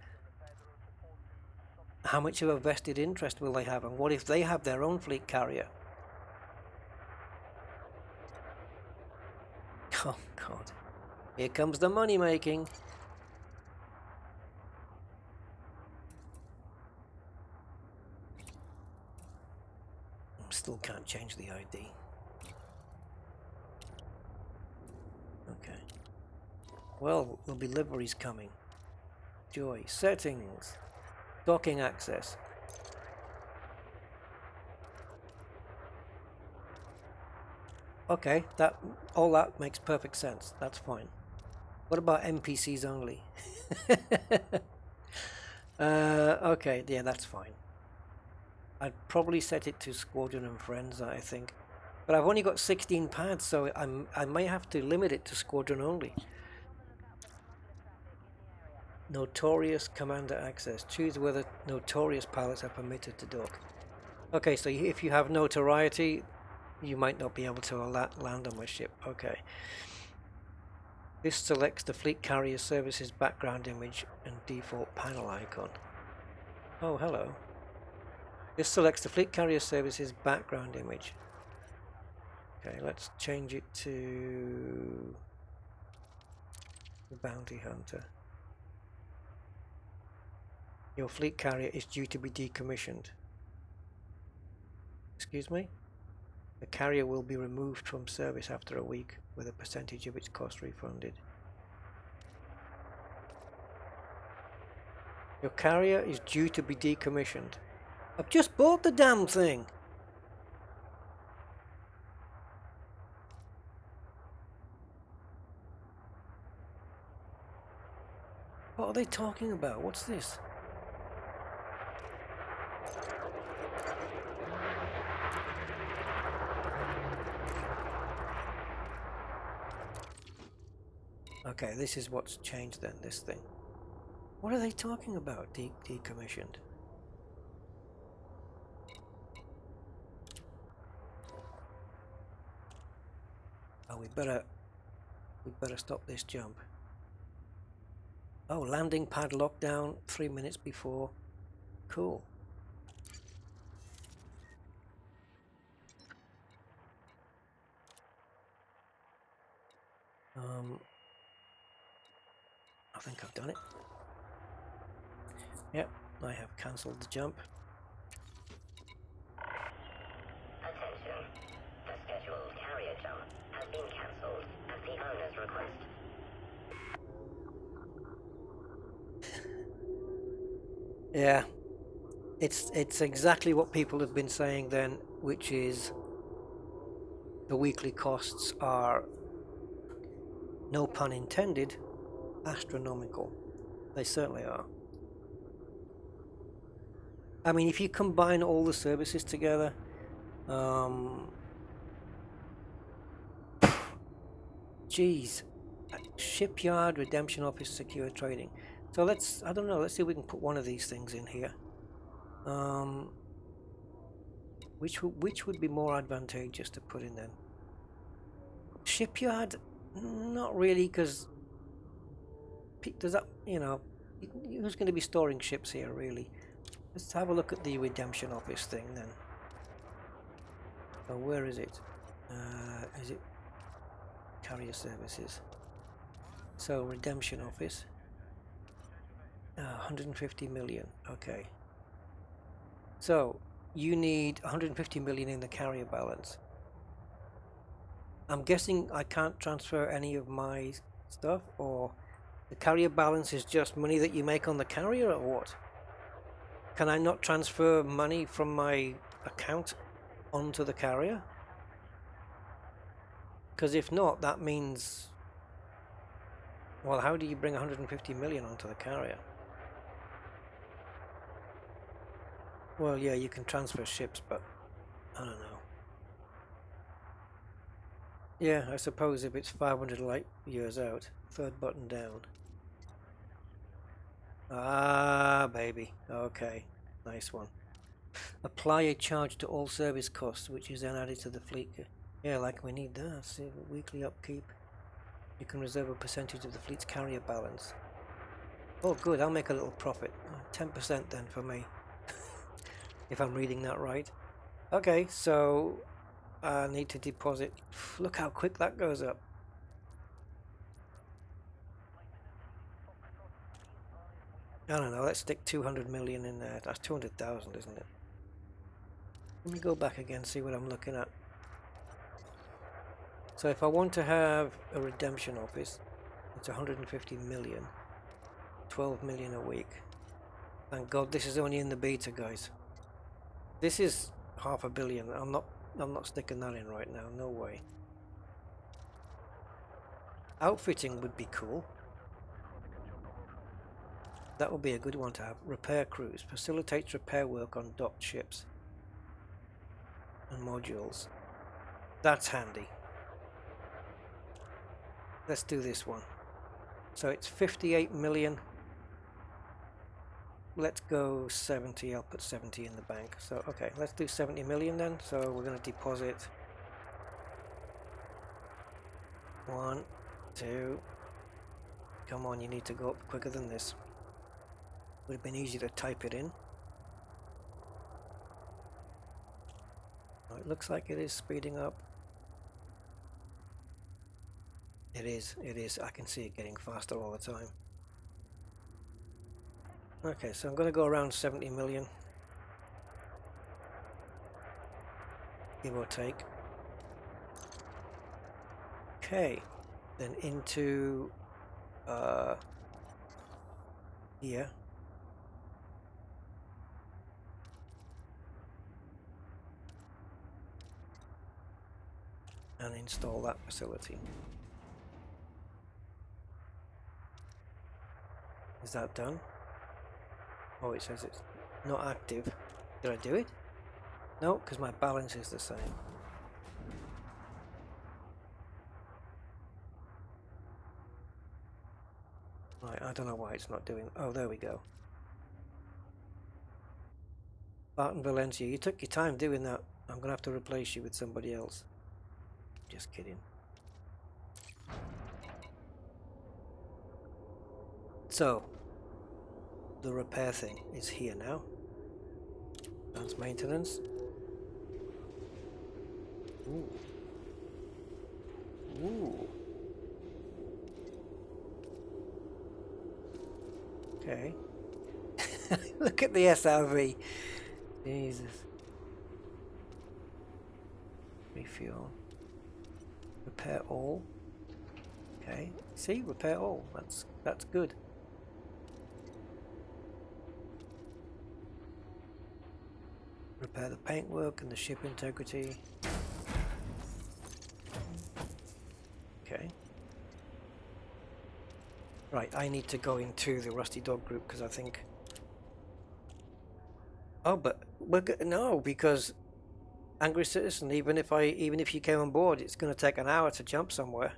how much of a vested interest will they have, and what if they have their own fleet carrier? Oh, God. Here comes the money making. Still can't change the ID. Okay. Well, there'll be liveries coming. Joy. Settings. Docking access. Okay, all that makes perfect sense. That's fine. What about NPCs only? Okay, yeah, that's fine. I'd probably set it to Squadron and Friends, I think. But I've only got 16 paths, so I may have to limit it to Squadron only. Notorious Commander access. Choose whether notorious pilots are permitted to dock. Okay, so if you have notoriety, you might not be able to land on my ship. Okay. This selects the Fleet Carrier Services background image and default panel icon. Oh, hello. This selects the Fleet Carrier Services background image. Okay, let's change it to the Bounty Hunter. Your fleet carrier is due to be decommissioned. Excuse me? The carrier will be removed from service after a week with a percentage of its cost refunded. Your carrier is due to be decommissioned. I've just bought the damn thing! What are they talking about? What's this? Okay, this is what's changed then, this thing. What are they talking about, decommissioned? Oh, we better stop this jump. Oh, landing pad lockdown 3 minutes before. Cool. I think I've done it. Yep, I have cancelled the jump. Attention. The scheduled carrier jump has been cancelled as the Yeah, it's exactly what people have been saying then, which is the weekly costs are, no pun intended, astronomical. They certainly are. I mean, if you combine all the services together, um, geez, shipyard, redemption office, secure trading. So I don't know, let's see if we can put one of these things in here. Um, which would be more advantageous to put in then? Shipyard, not really, because does that, who's going to be storing ships here really? Let's have a look at the redemption office thing then. Oh, where is it? Is it carrier services? So redemption office, 150 million. Okay. So you need 150 million in the carrier balance. I'm guessing I can't transfer any of my stuff, or the carrier balance is just money that you make on the carrier, or what? Can I not transfer money from my account onto the carrier? Because if not, that means, well, how do you bring 150 million onto the carrier? Well, yeah, you can transfer ships, but I don't know. Yeah, I suppose if it's 500 light years out, third button down. Ah, baby. Okay, nice one. Apply a charge to all service costs, which is then added to the fleet. Yeah, like we need that. See, weekly upkeep. You can reserve a percentage of the fleet's carrier balance. Oh, good. I'll make a little profit. 10% then for me, if I'm reading that right. Okay, so I need to deposit. Look how quick that goes up. I don't know. Let's stick 200 million in there. That's 200,000, isn't it? Let me go back again, see what I'm looking at. So if I want to have a redemption office, it's 150 million, 12 million a week. Thank God this is only in the beta, guys. This is $500 million. I'm not sticking that in right now. No way. Outfitting would be cool. That would be a good one to have. Repair crews facilitates repair work on docked ships and modules. That's handy. Let's do this one. So it's 58 million. Let's go 70. I'll put 70 in the bank. So okay, let's do 70 million then. So we're going to deposit 1, 2. Come on, you need to go up quicker than this. Would have been easy to type it in. Oh, it looks like it is speeding up. It is. I can see it getting faster all the time. Okay, so I'm going to go around 70 million. Give or take. Okay, then into here. And install that facility. Is that done? Oh, it says it's not active. Did I do it? No, because my balance is the same. Right, I don't know why it's not doing. Oh, there we go. Barton Valencia, you took your time doing that. I'm going to have to replace you with somebody else. Just kidding. So, the repair thing is here now. Advanced maintenance. Ooh. Ooh. Okay. Look at the SRV. Jesus. Refuel. Repair all. Okay. See, repair all. That's good. Repair the paintwork and the ship integrity. Okay. Right, I need to go into the Rusty Dog group because I think... Oh, but no, because Angry Citizen, even if you came on board, it's going to take an hour to jump somewhere.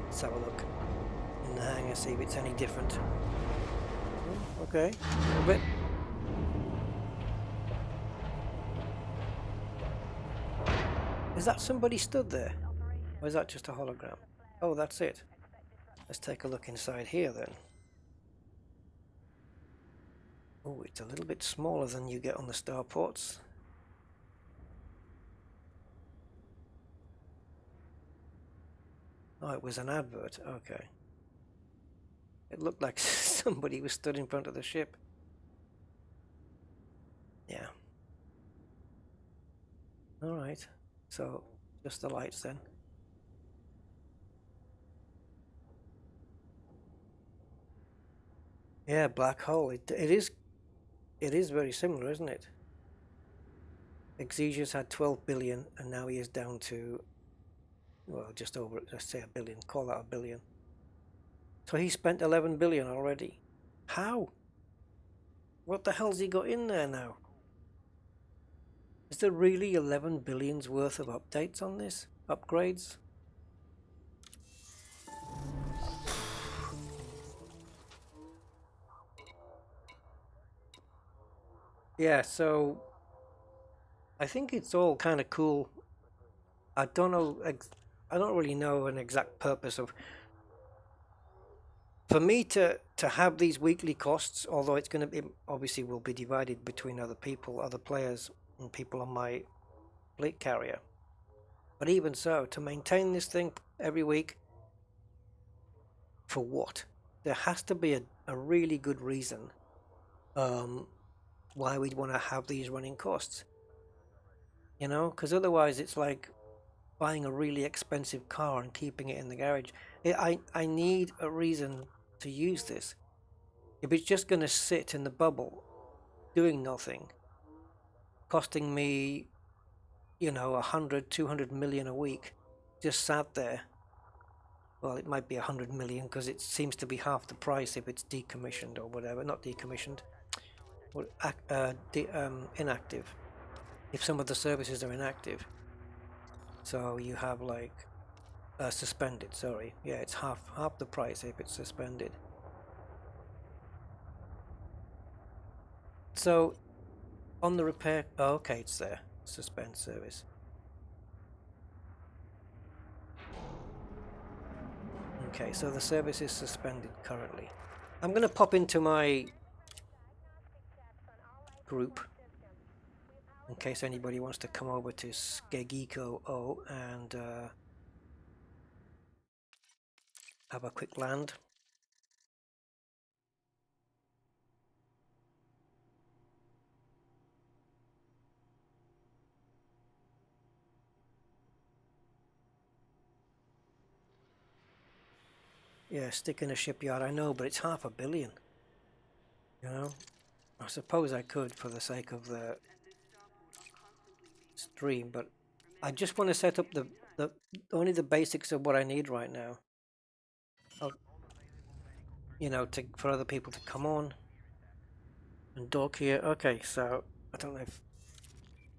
Let's have a look in the hangar, see if it's any different. Okay, a little bit. Is that somebody stood there? Or is that just a hologram? Oh, that's it. Let's take a look inside here then. Oh, it's a little bit smaller than you get on the starports. Oh, it was an advert. Okay. It looked like somebody was stood in front of the ship. Yeah. Alright. So, just the lights then. Yeah, black hole. It is very similar, isn't it? Exesius had 12 billion and now he is down to, well, just over, let's say a billion. Call that a billion. So he spent 11 billion already. How? What the hell's he got in there now? Is there really 11 billions worth of updates on this? Upgrades? Yeah, so I think it's all kind of cool. I don't know, I don't really know an exact purpose of... For me to have these weekly costs, although it's going to be, obviously will be divided between other people, other players, and people on my fleet carrier. But even so, to maintain this thing every week, for what? There has to be a really good reason why we'd want to have these running costs. You know, because otherwise it's like buying a really expensive car and keeping it in the garage. I need a reason to use this. If it's just going to sit in the bubble, doing nothing, costing me, you know, 100, 200 million a week, just sat there. Well, it might be 100 million because it seems to be half the price if it's decommissioned or whatever. Not decommissioned, inactive. If some of the services are inactive. So you have like suspended, sorry. Yeah, it's half the price if it's suspended. So on the repair, oh, okay, it's there. Suspend service. Okay, so the service is suspended currently. I'm going to pop into my group in case anybody wants to come over to Skegiko O and have a quick land. Yeah, stick in a shipyard, I know, but it's 500 million. You know? I suppose I could for the sake of the stream, but I just want to set up the only the basics of what I need right now. You know, for other people to come on and dock here. Okay, so I don't know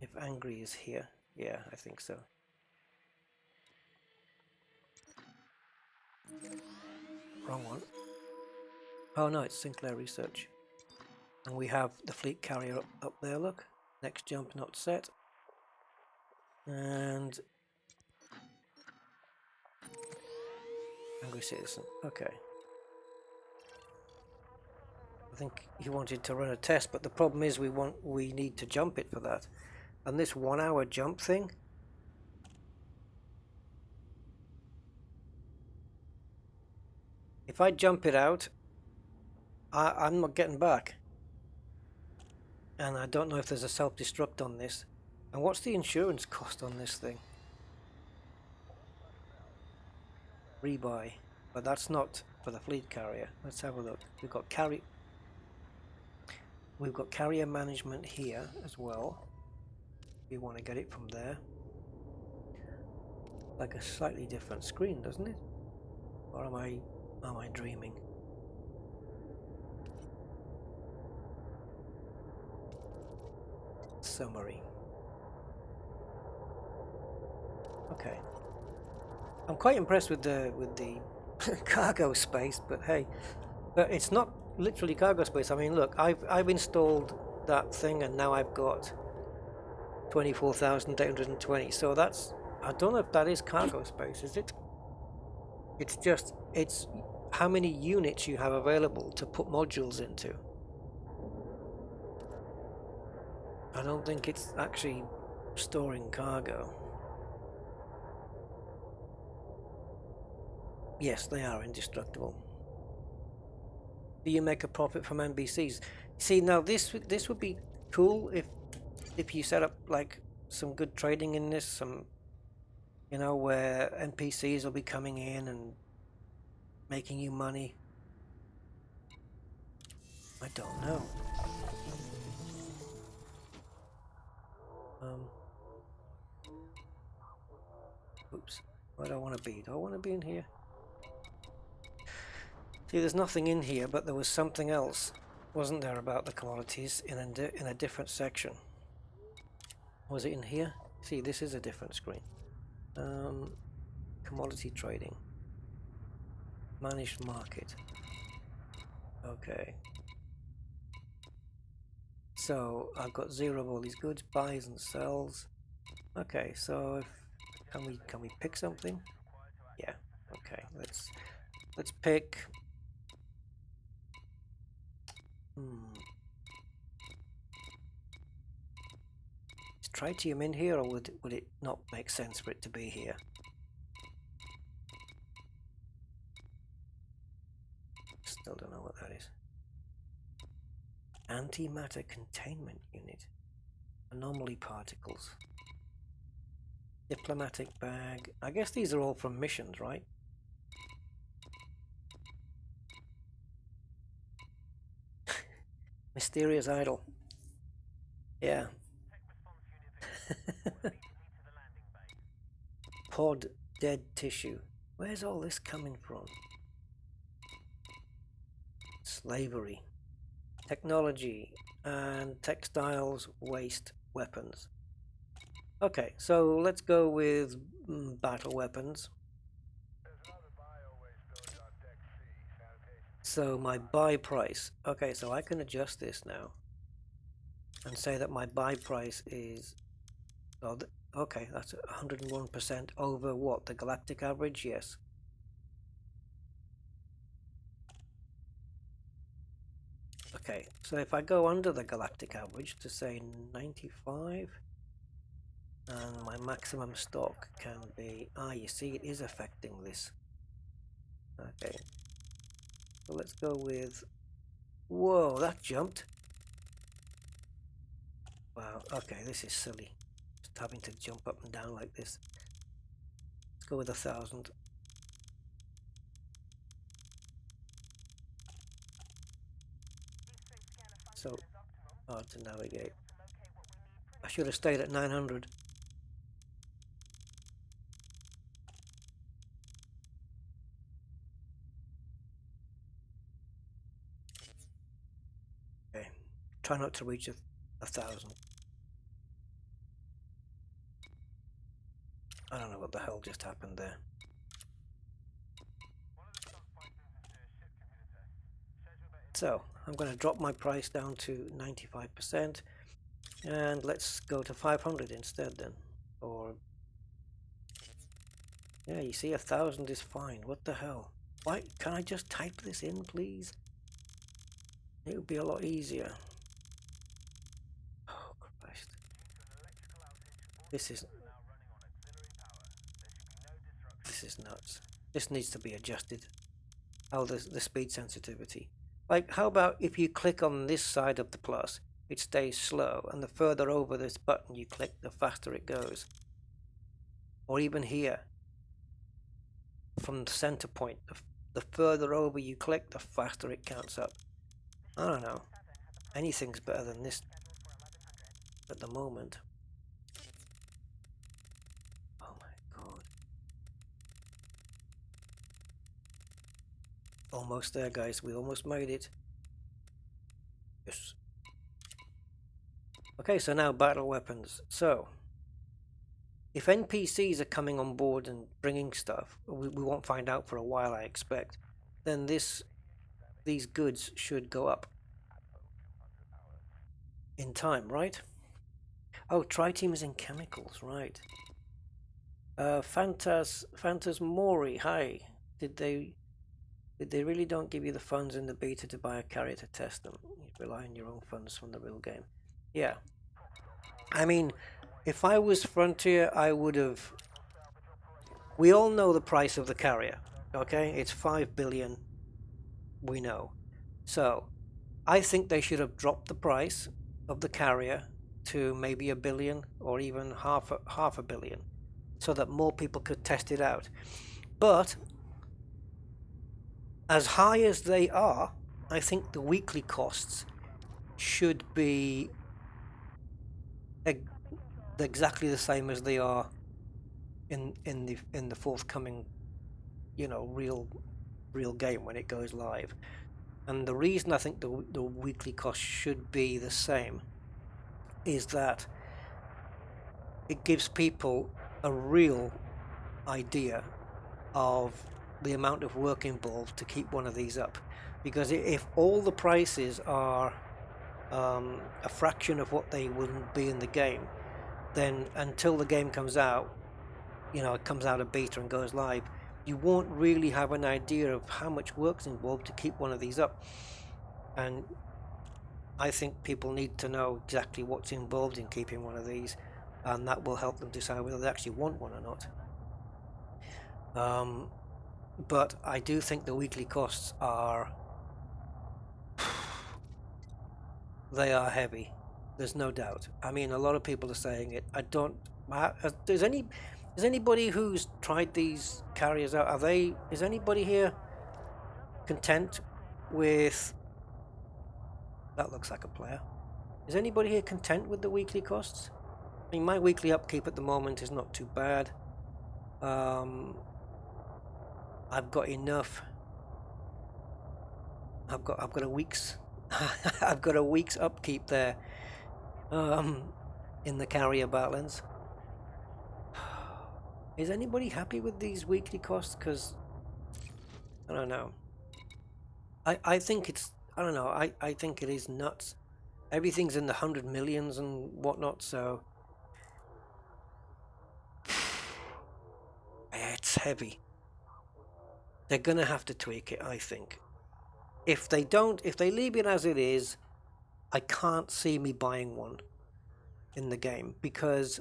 if Angry is here. Yeah, I think so. Wrong one. Oh no, it's Sinclair Research. And we have the fleet carrier up there, look. Next jump not set. And Angry Citizen. Okay. I think he wanted to run a test, but the problem is we need to jump it for that. And this 1 hour jump thing, if I jump it out, I'm not getting back. And I don't know if there's a self-destruct on this. And what's the insurance cost on this thing? Rebuy, but that's not for the fleet carrier. Let's have a look. We've got carrier management here as well. We want to get it from there. Like a slightly different screen, doesn't it? Or am I dreaming? Summary. Okay. I'm quite impressed with the cargo space, but hey, but it's not literally cargo space. I mean, look, I've installed that thing, and now I've got 24,820. So that's, I don't know if that is cargo space, is it? It's how many units you have available to put modules into. I don't think it's actually storing cargo. Yes, they are indestructible. Do you make a profit from NPCs? See, now this would be cool if you set up like some good trading in this, some, you know, where NPCs will be coming in and making you money. I don't know. Oops. Where do I want to be? Do I want to be in here? See, there's nothing in here, but there was something else, wasn't there, about the commodities in a different section? Was it in here? See, this is a different screen. Commodity trading. Managed market. Okay. So I've got 0 of all these goods, buys and sells. Okay, so can we pick something? Yeah. Okay, let's pick. Is tritium in here, or would it not make sense for it to be here? Still don't know what that is. Antimatter containment unit. Anomaly particles. Diplomatic bag. I guess these are all from missions, right? Mysterious idol. Yeah. Pod dead tissue. Where's all this coming from? Slavery. Technology and textiles, waste, weapons. Okay, so let's go with battle weapons. So my buy price. Okay, so I can adjust this now and say that my buy price is, oh, okay, that's 101% over what, the galactic average? Yes. Okay, so if I go under the galactic average to say 95, and my maximum stock can be, you see, it is affecting this. Okay, so let's go with, whoa, that jumped. Wow, okay, this is silly, just having to jump up and down like this. Let's go with 1,000. So hard to navigate. I should have stayed at 900. Okay, try not to reach 1,000. I don't know what the hell just happened there. So I'm going to drop my price down to 95%, and let's go to 500 instead then. Or yeah, you see, 1,000 is fine. What the hell? Why can't I just type this in, please? It would be a lot easier. Oh Christ! This is nuts. This needs to be adjusted. Oh, the speed sensitivity. Like, how about if you click on this side of the plus, it stays slow, and the further over this button you click, the faster it goes. Or even here, from the center point, the further over you click, the faster it counts up. I don't know. Anything's better than this at the moment. Oh my god. Almost there, guys. We almost made it. Yes. Okay, so now battle weapons. So, if NPCs are coming on board and bringing stuff, we won't find out for a while, I expect, then these goods should go up in time, right? Oh, tri-team is in chemicals, right. Phantasmori, hi. Did they really don't give you the funds in the beta to buy a carrier to test them? You rely on your own funds from the real game. Yeah. I mean, if I was Frontier, I would have... We all know the price of the carrier, okay? It's 5 billion, we know. So, I think they should have dropped the price of the carrier to maybe 1 billion or even half a billion, so that more people could test it out. But as high as they are, I think the weekly costs should be exactly the same as they are in the forthcoming, you know, real game when it goes live. And the reason I think the weekly cost should be the same is that it gives people a real idea of the amount of work involved to keep one of these up. Because if all the prices are a fraction of what they would be in the game, then until the game comes out, you know, it comes out of beta and goes live, you won't really have an idea of how much work's involved to keep one of these up. And I think people need to know exactly what's involved in keeping one of these, and that will help them decide whether they actually want one or not. But I do think the weekly costs are... they are heavy. There's no doubt. I mean, a lot of people are saying it. I don't... Is anybody who's tried these carriers out, is anybody here content with... That looks like a player. Is anybody here content with the weekly costs? I mean, my weekly upkeep at the moment is not too bad. I've got enough. I've got a week's I've got a week's upkeep there in the carrier balance. Is anybody happy with these weekly costs? Because I don't know. I think it's... I don't know. I think it is nuts. Everything's in the 100 millions and whatnot, so it's heavy. They're gonna have to tweak it, I think. If they don't, if they leave it as it is, I can't see me buying one in the game, because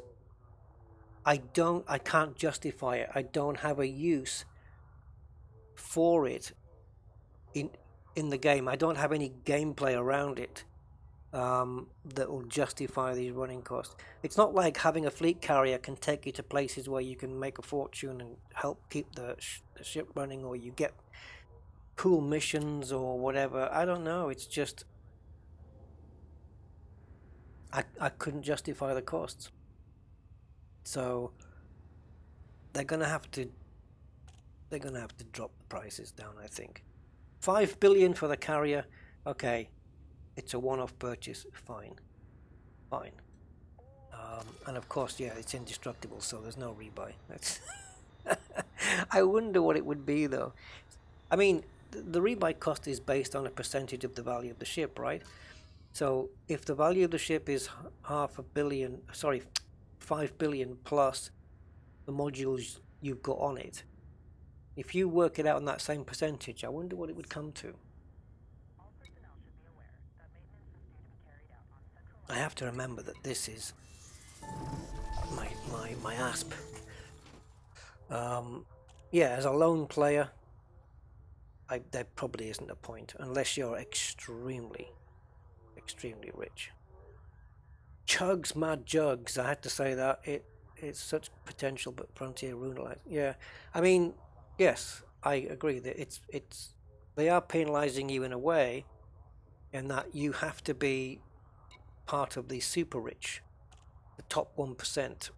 I can't justify it. I don't have a use for it in the game. I don't have any gameplay around it that will justify these running costs. It's not like having a fleet carrier can take you to places where you can make a fortune and help keep the ship running, or you get cool missions or whatever. I don't know. It's just I couldn't justify the costs. So they're gonna have to drop the prices down, I think. 5 billion for the carrier. Okay, it's a one-off purchase. Fine. And of course, yeah, it's indestructible, so there's no rebuy. That's I wonder what it would be, though. I mean, the rebuy cost is based on a percentage of the value of the ship, right? So if the value of the ship is 500 million, 5 billion plus the modules you've got on it, if you work it out on that same percentage, I wonder what it would come to. I have to remember that this is my ASP. Yeah, as a lone player, there probably isn't a point unless you're extremely rich. chugs, mad jugs. I had to say that it's such potential, but Frontier Runelite. Yeah, I mean, yes, I agree that it's they are penalizing you in a way, in that you have to be part of the super rich, the top 1%,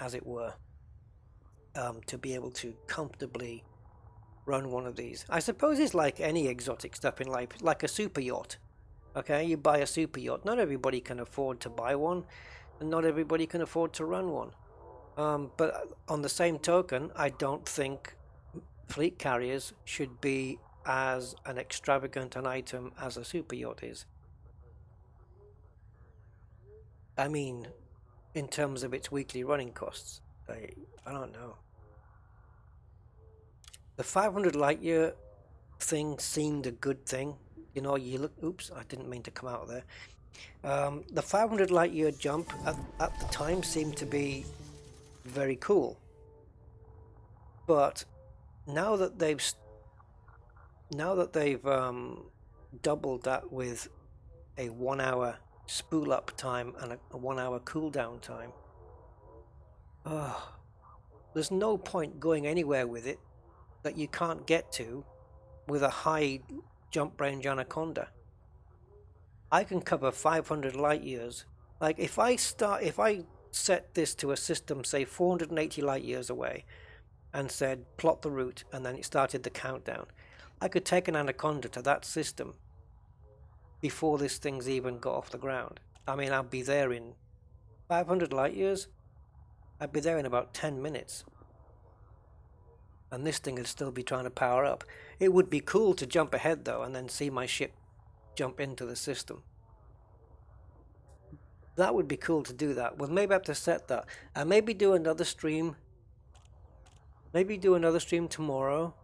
as it were, to be able to comfortably run one of these. I suppose it's like any exotic stuff in life, like a super yacht. Okay, you buy a super yacht. Not everybody can afford to buy one, and not everybody can afford to run one. But on the same token, I don't think fleet carriers should be as an extravagant an item as a super yacht is. I mean, in terms of its weekly running costs, I don't know. The 500 light year thing seemed a good thing. You know, you look. Oops, I didn't mean to come out of there. The 500 light year jump at the time seemed to be very cool, but now that they've doubled that with a 1 hour spool up time and a 1 hour cooldown time, there's no point going anywhere with it that you can't get to with a high jump range anaconda. I can cover 500 light years. Like if I set this to a system, say 480 light years away, and said plot the route, and then it started the countdown, I could take an anaconda to that system before this thing's even got off the ground. I mean, I'll be there in 500 light years. I'd be there in about 10 minutes. And this thing would still be trying to power up. It would be cool to jump ahead though, and then see my ship jump into the system. That would be cool to do that. Well, maybe I have to set that. And maybe do another stream. Maybe do another stream tomorrow.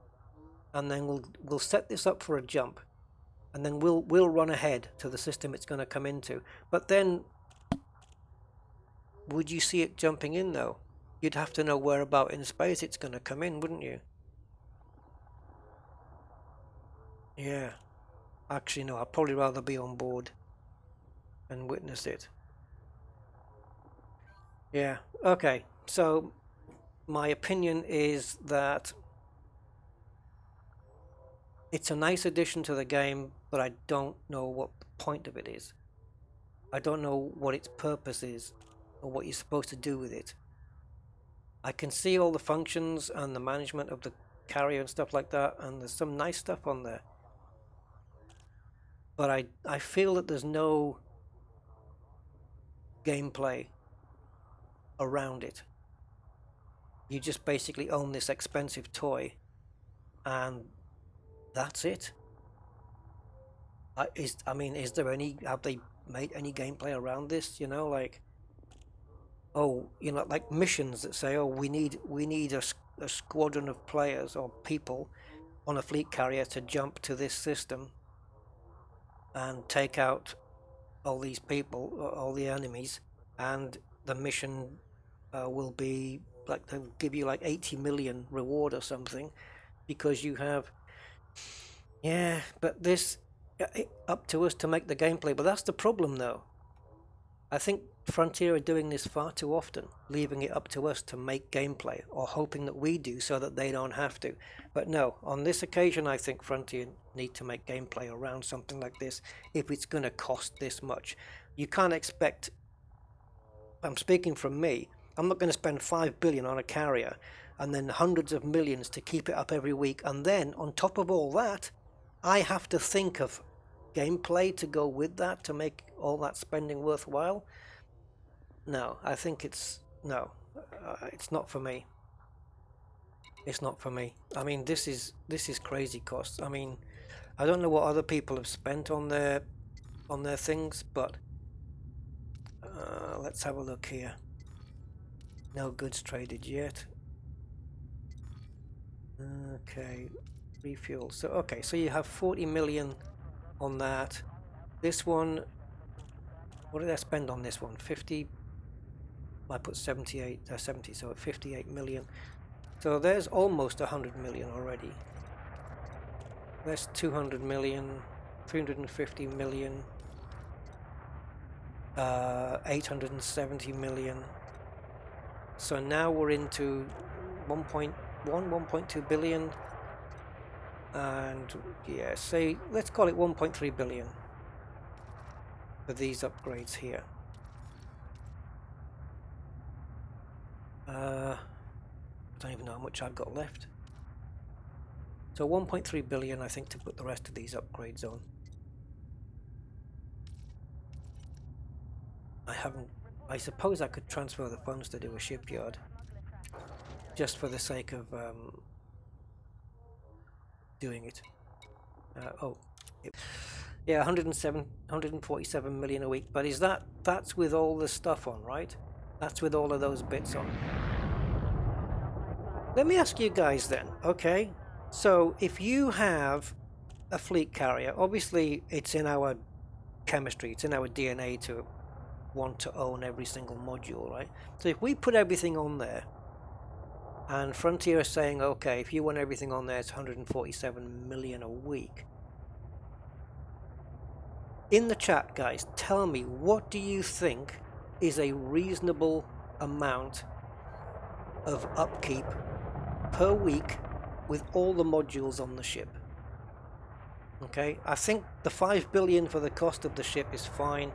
And then we'll set this up for a jump. And then we'll run ahead to the system it's going to come into. But then, would you see it jumping in though? You'd have to know where about in space it's going to come in, wouldn't you? Yeah. Actually, no, I'd probably rather be on board and witness it. Yeah, okay. So, my opinion is that it's a nice addition to the game, but I don't know what the point of it is. I don't know what its purpose is, or what you're supposed to do with it. I can see all the functions and the management of the carrier and stuff like that, and there's some nice stuff on there. But I feel that there's no gameplay around it. You just basically own this expensive toy, and that's it. Is there any? Have they made any gameplay around this? You know, like, oh, you know, like missions that say, oh, we need a squadron of players or people on a fleet carrier to jump to this system and take out all these people, all the enemies, and the mission will be like, they'll give you like 80 million reward or something because you have. Yeah, but this up to us to make the gameplay. But that's the problem though. I think Frontier are doing this far too often, leaving it up to us to make gameplay, or hoping that we do so that they don't have to. But no, on this occasion I think Frontier need to make gameplay around something like this if it's going to cost this much. You can't expect, I'm speaking from me, I'm not going to spend 5 billion on a carrier and then hundreds of millions to keep it up every week, and then on top of all that I have to think of gameplay to go with that to make all that spending worthwhile. No, I think it's not for me. It's not for me. I mean, this is crazy costs. I mean, I don't know what other people have spent on their things, but let's have a look here. No goods traded yet. Okay, refuel. So okay, so you have 40 million on that. This one, what did I spend on this one? 50. I put 70, so 58 million. So there's almost 100 million already. That's 200 million, 350 million. 870 million. So now we're into 1.1, 1.2 billion, and yeah, say let's call it 1.3 billion for these upgrades here. I don't even know how much I've got left. So 1.3 billion, I think, to put the rest of these upgrades on. I suppose I could transfer the funds to do a shipyard, just for the sake of doing it. Yeah, 147 million a week. But that's with all the stuff on, right? That's with all of those bits on. Let me ask you guys then, okay? So if you have a fleet carrier, obviously it's in our chemistry, it's in our DNA to want to own every single module, right? So if we put everything on there, and Frontier is saying, okay, if you want everything on there, it's 147 million a week. In the chat, guys, tell me, what do you think is a reasonable amount of upkeep per week with all the modules on the ship? Okay, I think the 5 billion for the cost of the ship is fine.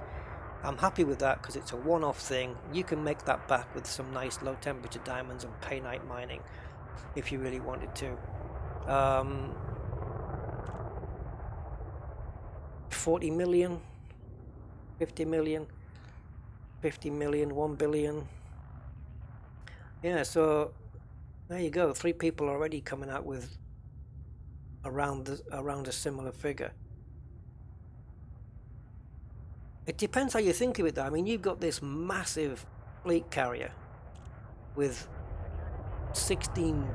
I'm happy with that because it's a one-off thing. You can make that back with some nice low temperature diamonds and paynite mining if you really wanted to. 40 million, 50 million, 50 million, 1 billion. Yeah, so there you go. 3 people already coming out with around a similar figure. It depends how you think of it, though. I mean, you've got this massive fleet carrier with 16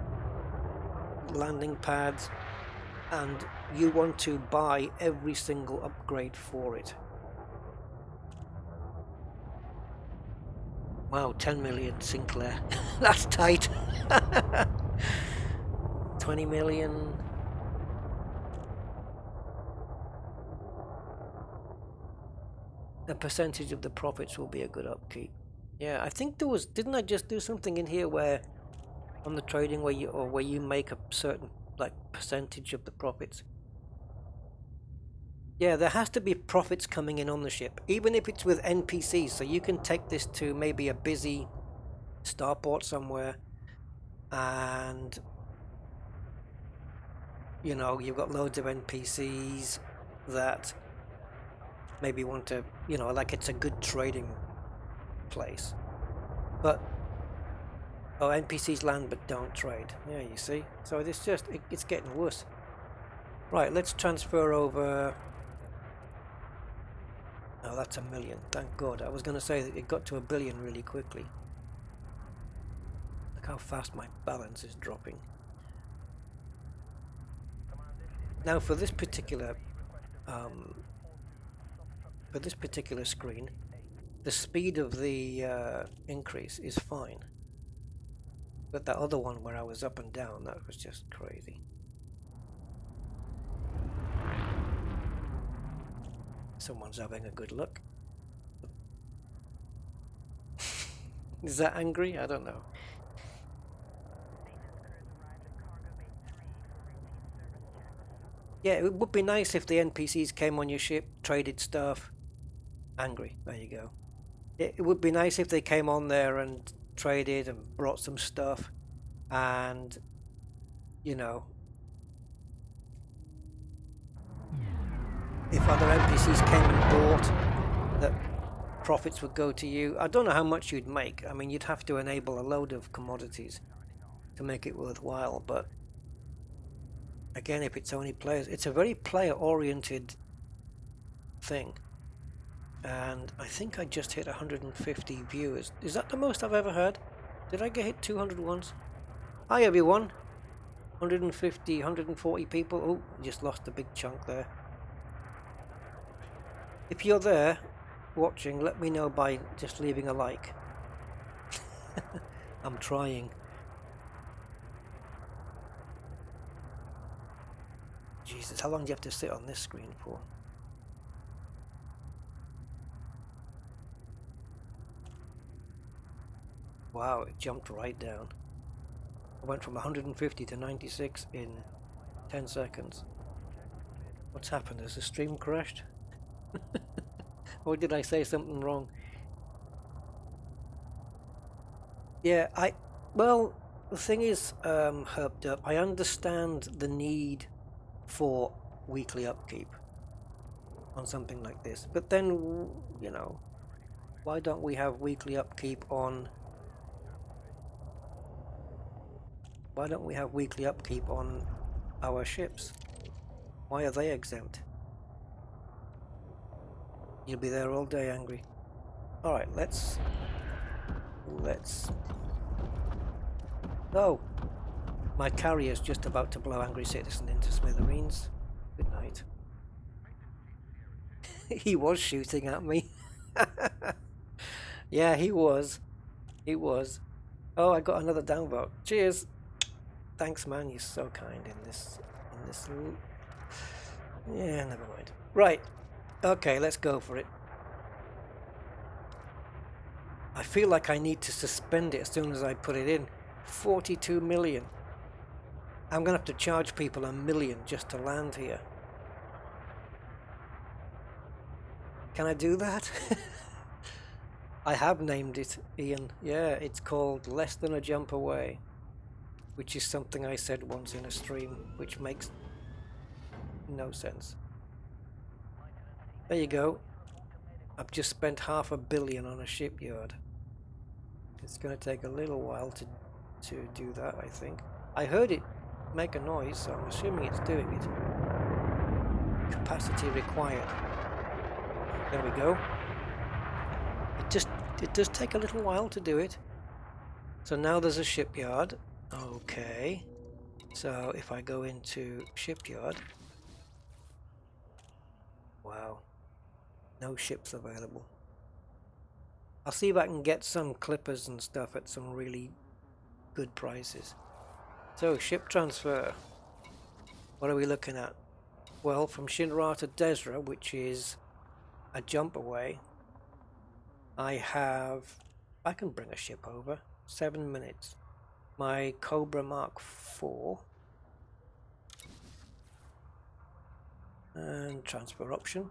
landing pads, and you want to buy every single upgrade for it. Wow, 10 million Sinclair. That's tight. 20 million. A percentage of the profits will be a good upkeep. Yeah, I think there was, didn't I just do something in here where on the trading where you make a certain like percentage of the profits? Yeah, there has to be profits coming in on the ship, even if it's with NPCs. So you can take this to maybe a busy starport somewhere, and you know, you've got loads of NPCs that maybe want to, you know, like it's a good trading place. But NPCs land but don't trade. Yeah, you see. So it's just it's getting worse. Right, let's transfer over. Oh, that's a million. Thank God. I was going to say that it got to 1 billion really quickly. Look how fast my balance is dropping. Now for this particular screen, the speed of the increase is fine. But that other one where I was up and down, that was just crazy. Someone's having a good look. Is that angry? I don't know. Yeah, it would be nice if the NPCs came on your ship, traded stuff. Angry, there you go. It would be nice if they came on there and traded and brought some stuff, and you know, if other NPCs came and bought, that profits would go to you. I don't know how much you'd make. I mean, you'd have to enable a load of commodities to make it worthwhile, but again, if it's only players, it's a very player-oriented thing. And I think I just hit 150 viewers. Is that the most I've ever had? Did I get hit 200 once? Hi everyone. 150, 140 people. Oh, just lost a big chunk there. If you're there watching, let me know by just leaving a like. I'm trying. Jesus, how long do you have to sit on this screen for? Wow, it jumped right down. I went from 150 to 96 in 10 seconds. What's happened? Has the stream crashed? Or did I say something wrong? Yeah, well, the thing is, Herped Up, I understand the need for weekly upkeep on something like this, but then, you know, why don't we have weekly upkeep on, why don't we have weekly upkeep on our ships? Why are they exempt? You'll be there all day, Angry. Alright, let's... Oh! My carrier's just about to blow Angry Citizen into smithereens. Good night. He was shooting at me. Yeah, he was. He was. Oh, I got another downvote. Cheers! Thanks, man. You're so kind in this... Yeah, never mind. Right. Okay, let's go for it. I feel like I need to suspend it as soon as I put it in. 42 million. I'm gonna have to charge people $1 million just to land here. Can I do that? I have named it, Ian. Yeah, it's called Less Than a Jump Away, which is something I said once in a stream, which makes no sense. There you go. I've just spent $500 million on a shipyard. It's going to take a little while to do that, I think. I heard it make a noise, so I'm assuming it's doing it. Capacity required. There we go. It does take a little while to do it. So now there's a shipyard. Okay. So if I go into shipyard, wow, no ships available. I'll see if I can get some clippers and stuff at some really good prices. So ship transfer. What are we looking at? Well, from Shinra to Desra, which is a jump away, I can bring a ship over. 7 minutes. My Cobra Mark IV. And transfer option.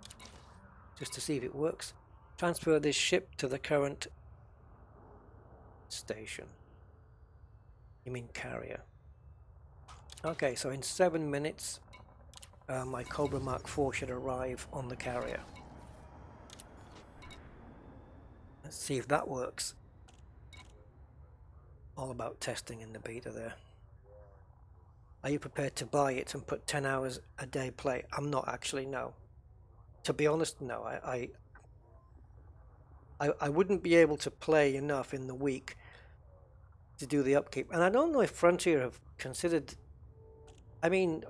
Just to see if it works. Transfer this ship to the current station. You mean carrier. Okay, so in 7 minutes, my Cobra Mark IV should arrive on the carrier. Let's see if that works. All about testing in the beta there. Are you prepared to buy it and put 10 hours a day play? I'm not actually, no. To be honest, no. I wouldn't be able to play enough in the week to do the upkeep. And I don't know if Frontier have considered... I mean,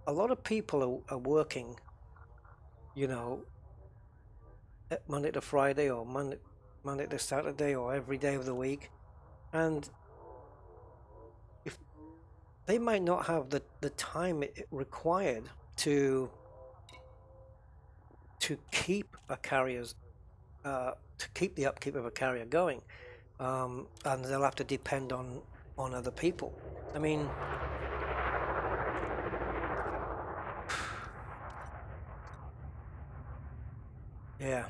a lot of people are working, you know, Monday to Friday or Monday to Saturday or every day of the week. And if they might not have the time required to keep a carrier's to keep the upkeep of a carrier going, and they'll have to depend on other people. I mean, yeah,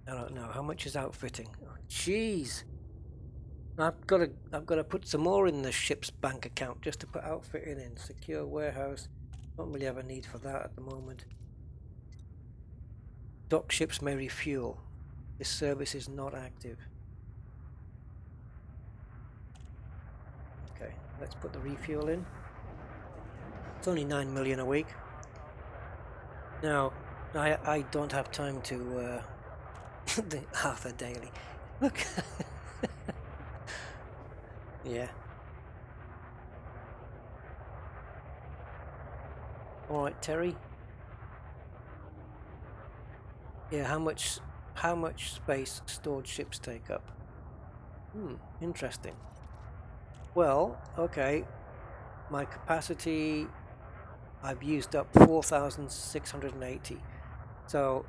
I don't know how much is outfitting. Oh, jeez, I've got to put some more in the ship's bank account just to put outfitting in. Secure warehouse. Don't really have a need for that at the moment. Dock ships may refuel. This service is not active. Okay, let's put the refuel in. It's only 9 million a week. Now, I don't have time to the Arthur Daily. Look. Yeah. All right, Terry. Yeah, how much space stored ships take up? Interesting. Well, okay. My capacity, I've used up 4,680. So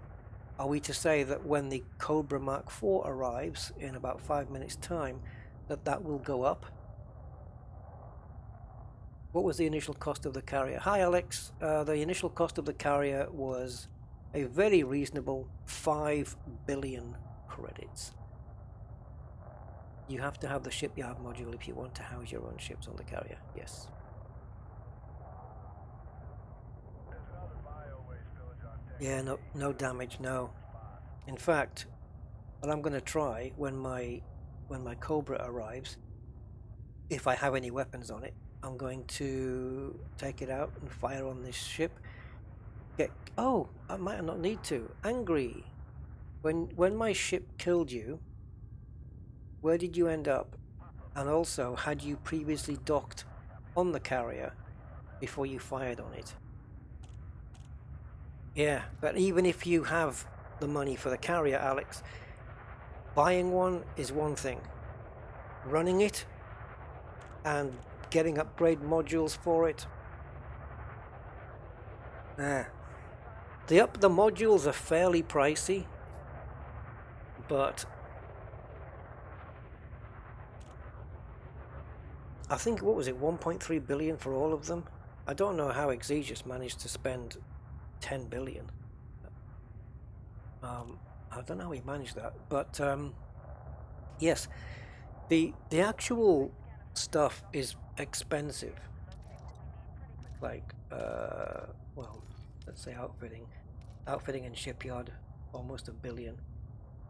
are we to say that when the Cobra Mark IV arrives in about 5 minutes time, that will go up? What was the initial cost of the carrier? Hi Alex, the initial cost of the carrier was a very reasonable 5 billion credits. You have to have the shipyard module if you want to house your own ships on the carrier, yes. Yeah, no damage, no. In fact, what I'm going to try when my Cobra arrives, if I have any weapons on it, I'm going to take it out and fire on this ship. Oh, I might not need to. Angry. When my ship killed you, where did you end up? And also, had you previously docked on the carrier before you fired on it? Yeah, but even if you have the money for the carrier, Alex, buying one is one thing. Running it and getting upgrade modules for it. The modules are fairly pricey, but I think, what was it, 1.3 billion for all of them? I don't know how Exegius managed to spend 10 billion. I don't know how he managed that, but yes, the actual stuff is expensive. Like, well, let's say outfitting and shipyard, almost $1 billion.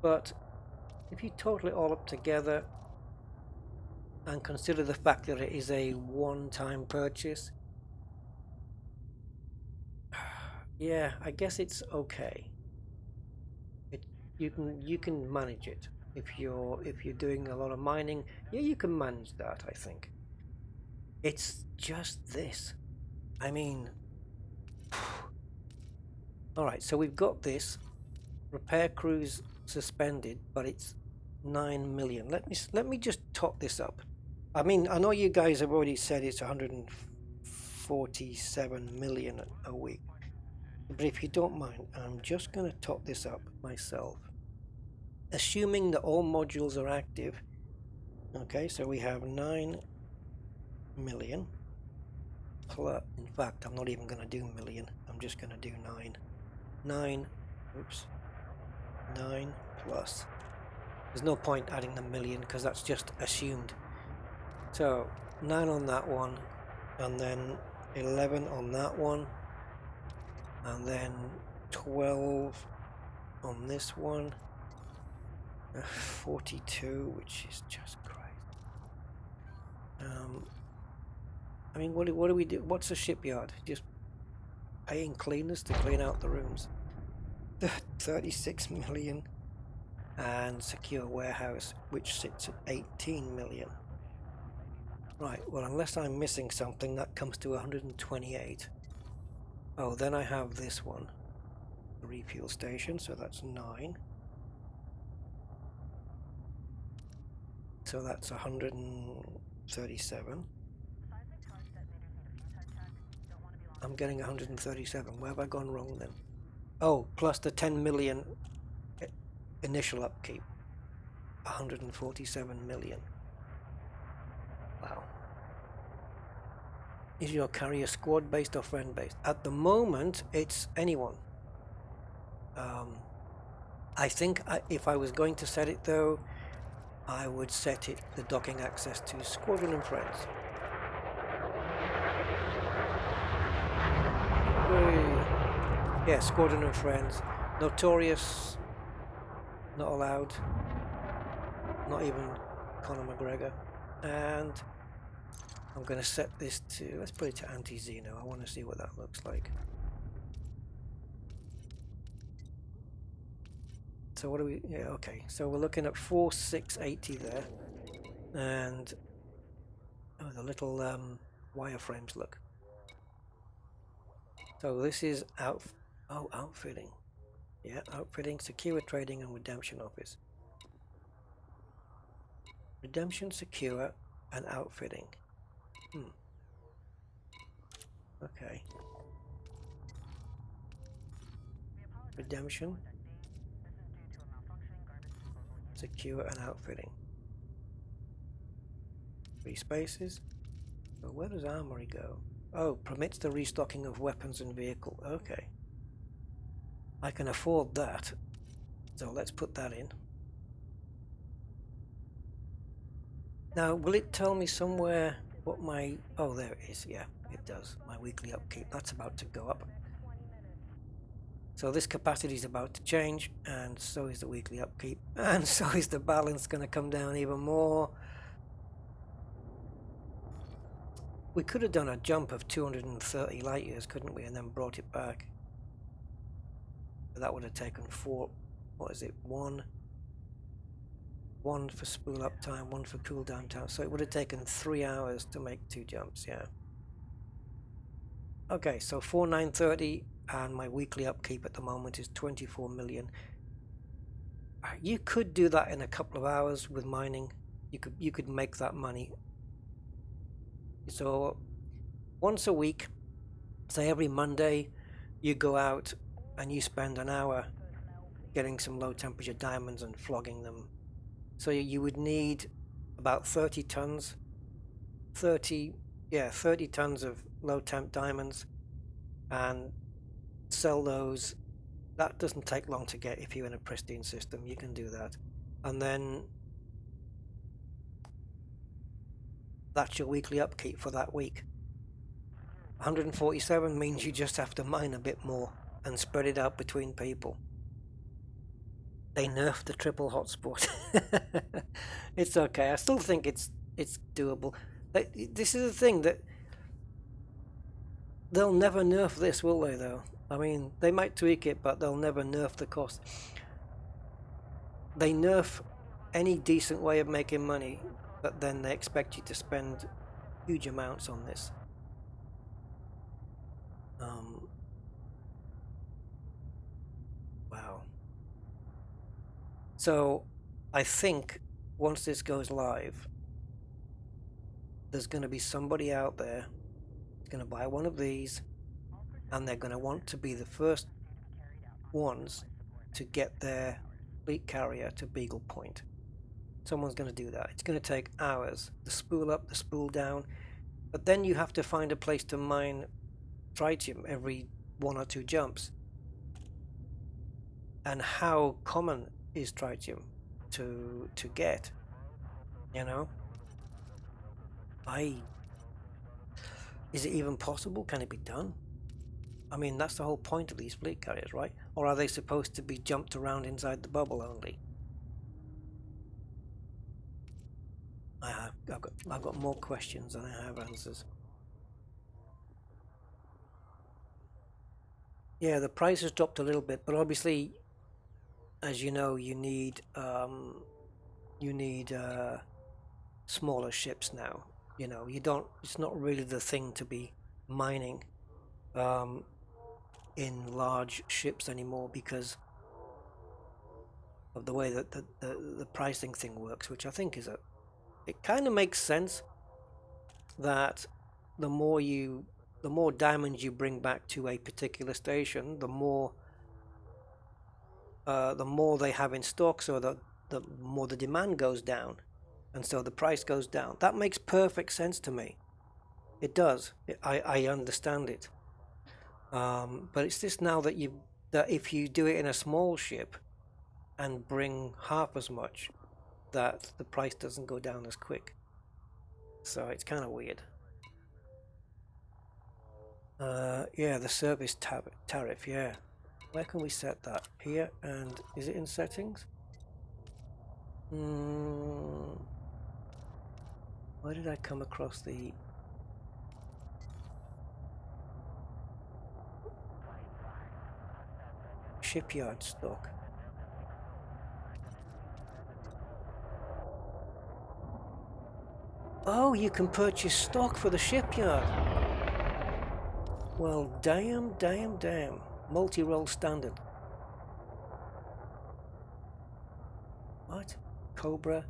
But if you total it all up together and consider the fact that it is a one-time purchase, yeah, I guess it's okay. You can manage it if you're doing a lot of mining. Yeah, you can manage that. I think it's just this. I mean, all right. So we've got this repair crews suspended, but it's 9 million. Let me just top this up. I mean, I know you guys have already said it's 147 million a week, but if you don't mind, I'm just going to top this up myself. Assuming that all modules are active, okay, so we have 9 million plus, in fact, I'm not even going to do million, I'm just going to do 9 plus, there's no point adding the million because that's just assumed. So 9 on that one, and then 11 on that one, and then 12 on this one, 42, which is just crazy. I mean, what do we do? What's a shipyard? Just paying cleaners to clean out the rooms. 36 million, and secure warehouse, which sits at 18 million. Right, well, unless I'm missing something, that comes to 128. Oh, then I have this one, the refuel station, so that's 9. So that's 137. I'm getting 137. Where have I gone wrong then? Oh, plus the 10 million initial upkeep. 147 million. Wow. Is your carrier squad based or friend based? At the moment, it's anyone. I think if I was going to set it though, I would set it the docking access to squadron and friends. Yeah, squadron and friends. Notorious, not allowed. Not even Conor McGregor. And I'm going to set this to, let's put it to anti-Xeno. I want to see what that looks like. So what do we, yeah, okay. So we're looking at 4680 there. And, oh, the little wireframes look. So this is outfitting. Yeah, outfitting, secure trading and redemption office. Redemption, secure, and outfitting. Okay. Redemption. secure and outfitting. 3 spaces. So where does armory go? Oh, permits the restocking of weapons and vehicle. Okay. I can afford that. So let's put that in. Now, will it tell me somewhere what my... Oh, there it is. Yeah, it does. My weekly upkeep. That's about to go up. So this capacity is about to change, and so is the weekly upkeep. And so is the balance going to come down even more. We could have done a jump of 230 light years, couldn't we? And then brought it back. But that would have taken 4... What is it? One for spool up time, 1 for cooldown time. So it would have taken 3 hours to make 2 jumps, yeah. Okay, so 4930, and my weekly upkeep at the moment is 24 million. You could do that in a couple of hours with mining. You could make that money. So once a week, say every Monday, you go out and you spend an hour getting some low temperature diamonds and flogging them. So you would need about 30 tons, 30 tons of low temp diamonds, and sell those. That doesn't take long to get if you're in a pristine system. You can do that. And then that's your weekly upkeep for that week. 147 means you just have to mine a bit more and spread it out between people. They nerfed the triple hotspot. It's okay. I still think it's doable. This is the thing, that they'll never nerf this, will they, though? I mean, they might tweak it, but they'll never nerf the cost. They nerf any decent way of making money, but then they expect you to spend huge amounts on this. Wow. So I think once this goes live, there's going to be somebody out there who's going to buy one of these, and they're going to want to be the first ones to get their fleet carrier to Beagle Point. Someone's going to do that. It's going to take hours. The spool up, the spool down, but then you have to find a place to mine tritium every 1 or 2 jumps. And how common is tritium to get? You know, is it even possible? Can it be done? I mean, that's the whole point of these fleet carriers, right? Or are they supposed to be jumped around inside the bubble only? I've got more questions than I have answers. Yeah, the price has dropped a little bit, but obviously, as you know, you need smaller ships now. You know, you don't. It's not really the thing to be mining in large ships anymore because of the way that the pricing thing works, which I think is it kind of makes sense that the more diamonds you bring back to a particular station, the more they have in stock, so the more the demand goes down, and so the price goes down. That makes perfect sense to me. It does. I understand it. But it's just now that if you do it in a small ship and bring half as much, that the price doesn't go down as quick. So it's kind of weird. Yeah, the service tariff, yeah. Where can we set that? Here, and is it in settings? Where did I come across the... shipyard stock? Oh, you can purchase stock for the shipyard. Well, damn. Multi-role standard. What? Cobra?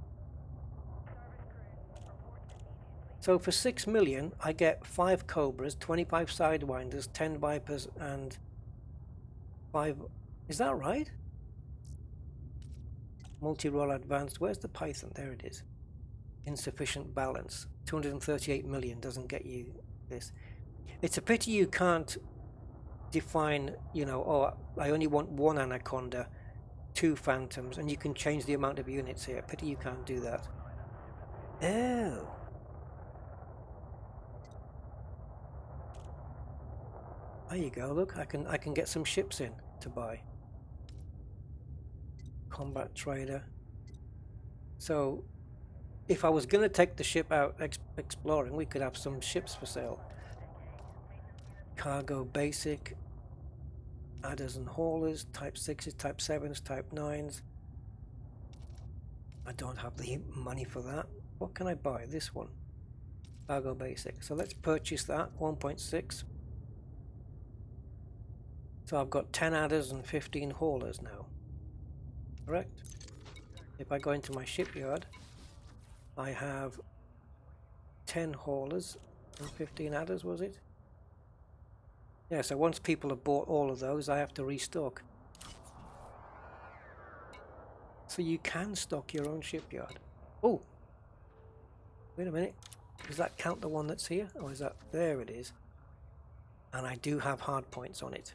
So for 6 million, I get 5 Cobras, 25 Sidewinders, 10 Vipers, and 5... Is that right? Multi-role advanced. Where's the Python? There it is. Insufficient balance. 238 million doesn't get you this. It's a pity you can't define, you know, oh, I only want one Anaconda, 2 Phantoms, and you can change the amount of units here. Pity you can't do that. Oh. There you go, look, I can get some ships in to buy. Combat trader. So if I was going to take the ship out exploring, we could have some ships for sale. Cargo basic, adders and haulers, type 6s, type 7s, type 9s. I don't have the money for that. What can I buy? This one. Cargo basic. So let's purchase that, 1.6. So I've got 10 adders and 15 haulers now. Correct? If I go into my shipyard, I have 10 haulers and 15 adders, was it? Yeah, so once people have bought all of those, I have to restock. So you can stock your own shipyard. Oh! Wait a minute. Does that count the one that's here? Or is that... There it is. And I do have hard points on it.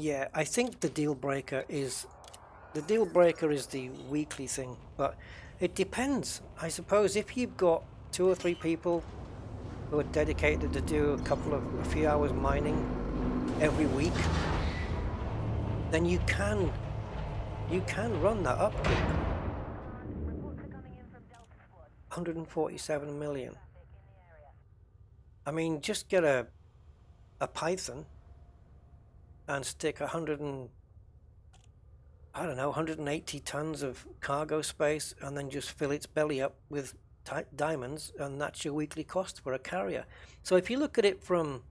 Yeah, I think the deal breaker is... The deal breaker is the weekly thing, but it depends. I suppose if you've got 2 or 3 people who are dedicated to do a few hours mining every week, then you can run that upkeep. 147 million. I mean, just get a Python and stick 180 tons of cargo space, and then just fill its belly up with diamonds, and that's your weekly cost for a carrier. So if you look at it from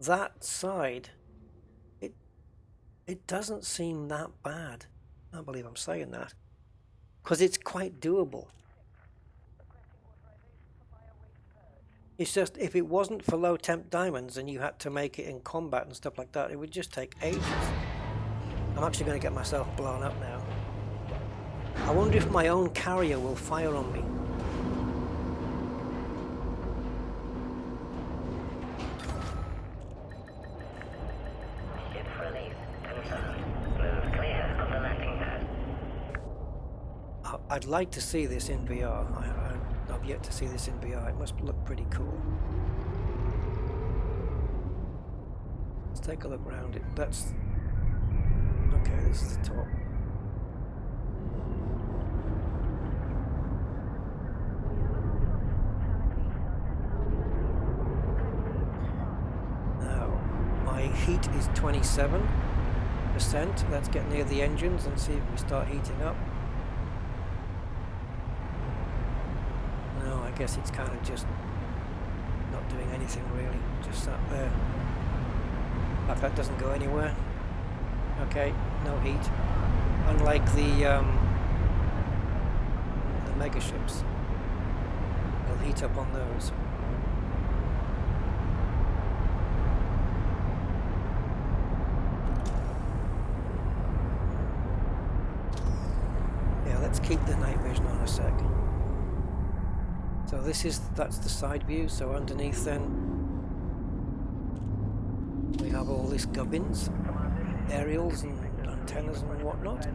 that side, it doesn't seem that bad. I can't believe I'm saying that, because it's quite doable. It's just, if it wasn't for low temp diamonds and you had to make it in combat and stuff like that, it would just take ages. I'm actually going to get myself blown up now. I wonder if my own carrier will fire on me. Ship release confirmed. Move clear of the landing pad. I'd like to see this in VR. I've yet to see this in VR. It must look pretty cool. Let's take a look around it. That's... Okay, this is the top. Now, my heat is 27%. Let's get near the engines and see if we start heating up. No, I guess it's kind of just not doing anything really. Just sat there. Like that doesn't go anywhere. Okay, no heat. Unlike the mega ships, they'll heat up on those. Yeah, let's keep the night vision on a sec. So that's the side view. So underneath then we have all this gubbins, aerials and antennas and whatnot.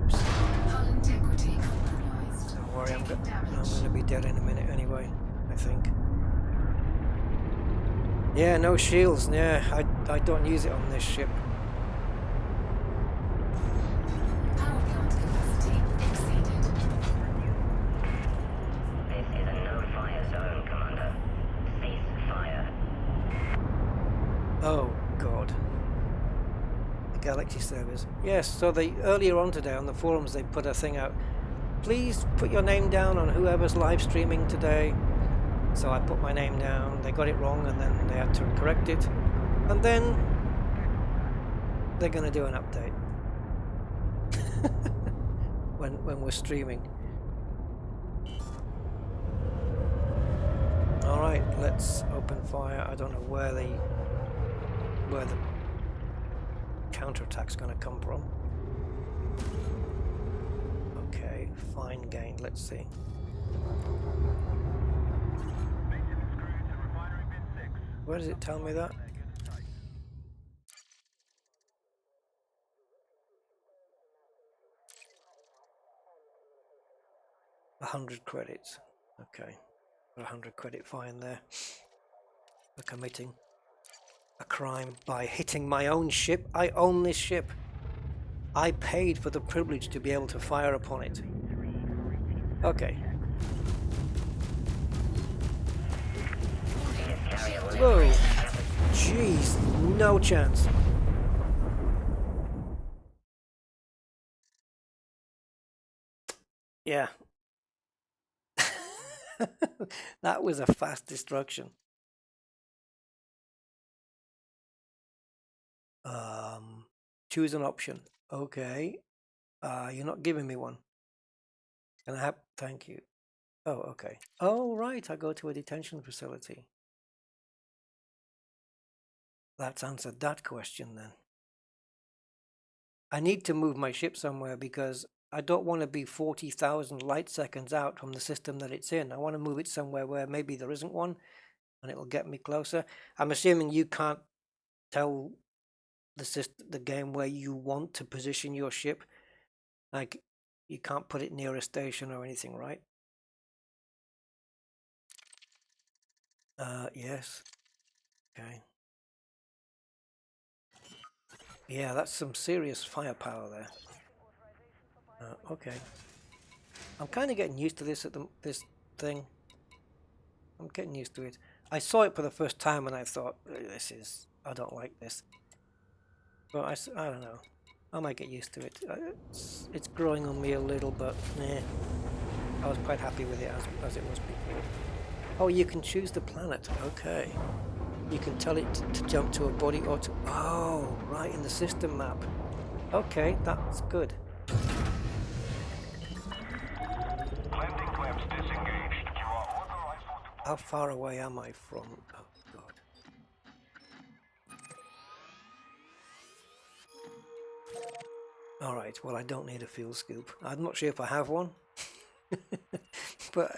Oops. Hull integrity compromised. Don't worry, I'm Taking going damage. to be dead in a minute anyway, I think. Yeah, no shields. Yeah, I don't use it on this ship. Power plant capacity exceeded. This is a no-fire zone, Commander. Cease fire. Oh God. The Galaxy servers. Yes, so earlier on today on the forums they put a thing out. Please put your name down on whoever's live streaming today. So I put my name down, they got it wrong, and then they had to correct it. And then they're going to do an update when we're streaming. let's open fire. I don't know where the counterattack's going to come from. Okay, fine gain. Let's see. Where does it tell me that? $100 credits. Okay, got 100 credit fine there for committing a crime by hitting my own ship. I own this ship. I paid for the privilege to be able to fire upon it. Okay. Whoa. Jeez, no chance. Yeah. That was a fast destruction. Choose an option. Okay. You're not giving me one. Can I have? Thank you. Oh, okay. Oh, right. I go to a detention facility. That's answered that question then. I need to move my ship somewhere because I don't want to be 40,000 light seconds out from the system that it's in. I want to move it somewhere where maybe there isn't one and it'll get me closer. I'm assuming you can't tell the game where you want to position your ship. Like, you can't put it near a station or anything, right? Yes. Okay. Yeah, that's some serious firepower there. Okay. I'm kind of getting used to this this thing. I'm getting used to it. I saw it for the first time and I thought, I don't like this. But I don't know. I might get used to it. It's growing on me a little, but nah. I was quite happy with it as it was before. Oh, you can choose the planet. Okay. You can tell it to jump to a body or to... Oh, right, in the system map. Okay, that's good. Landing clamps disengaged. You are authorized for... How far away am I from... Oh, God. Alright, well, I don't need a fuel scoop. I'm not sure if I have one. But...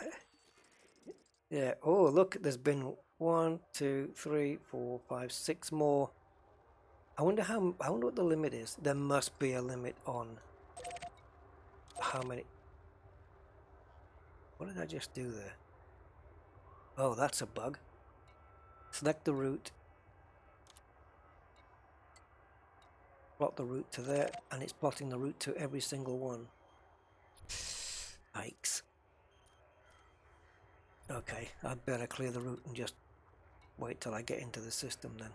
Yeah, oh, look, there's been 1, 2, 3, 4, 5, 6 more. I wonder what the limit is. There must be a limit on how many. What did I just do there? Oh, that's a bug. Select the route. Plot the route to there, and it's plotting the route to every single one. Yikes. Okay, I'd better clear the route and just wait till I get into the system then.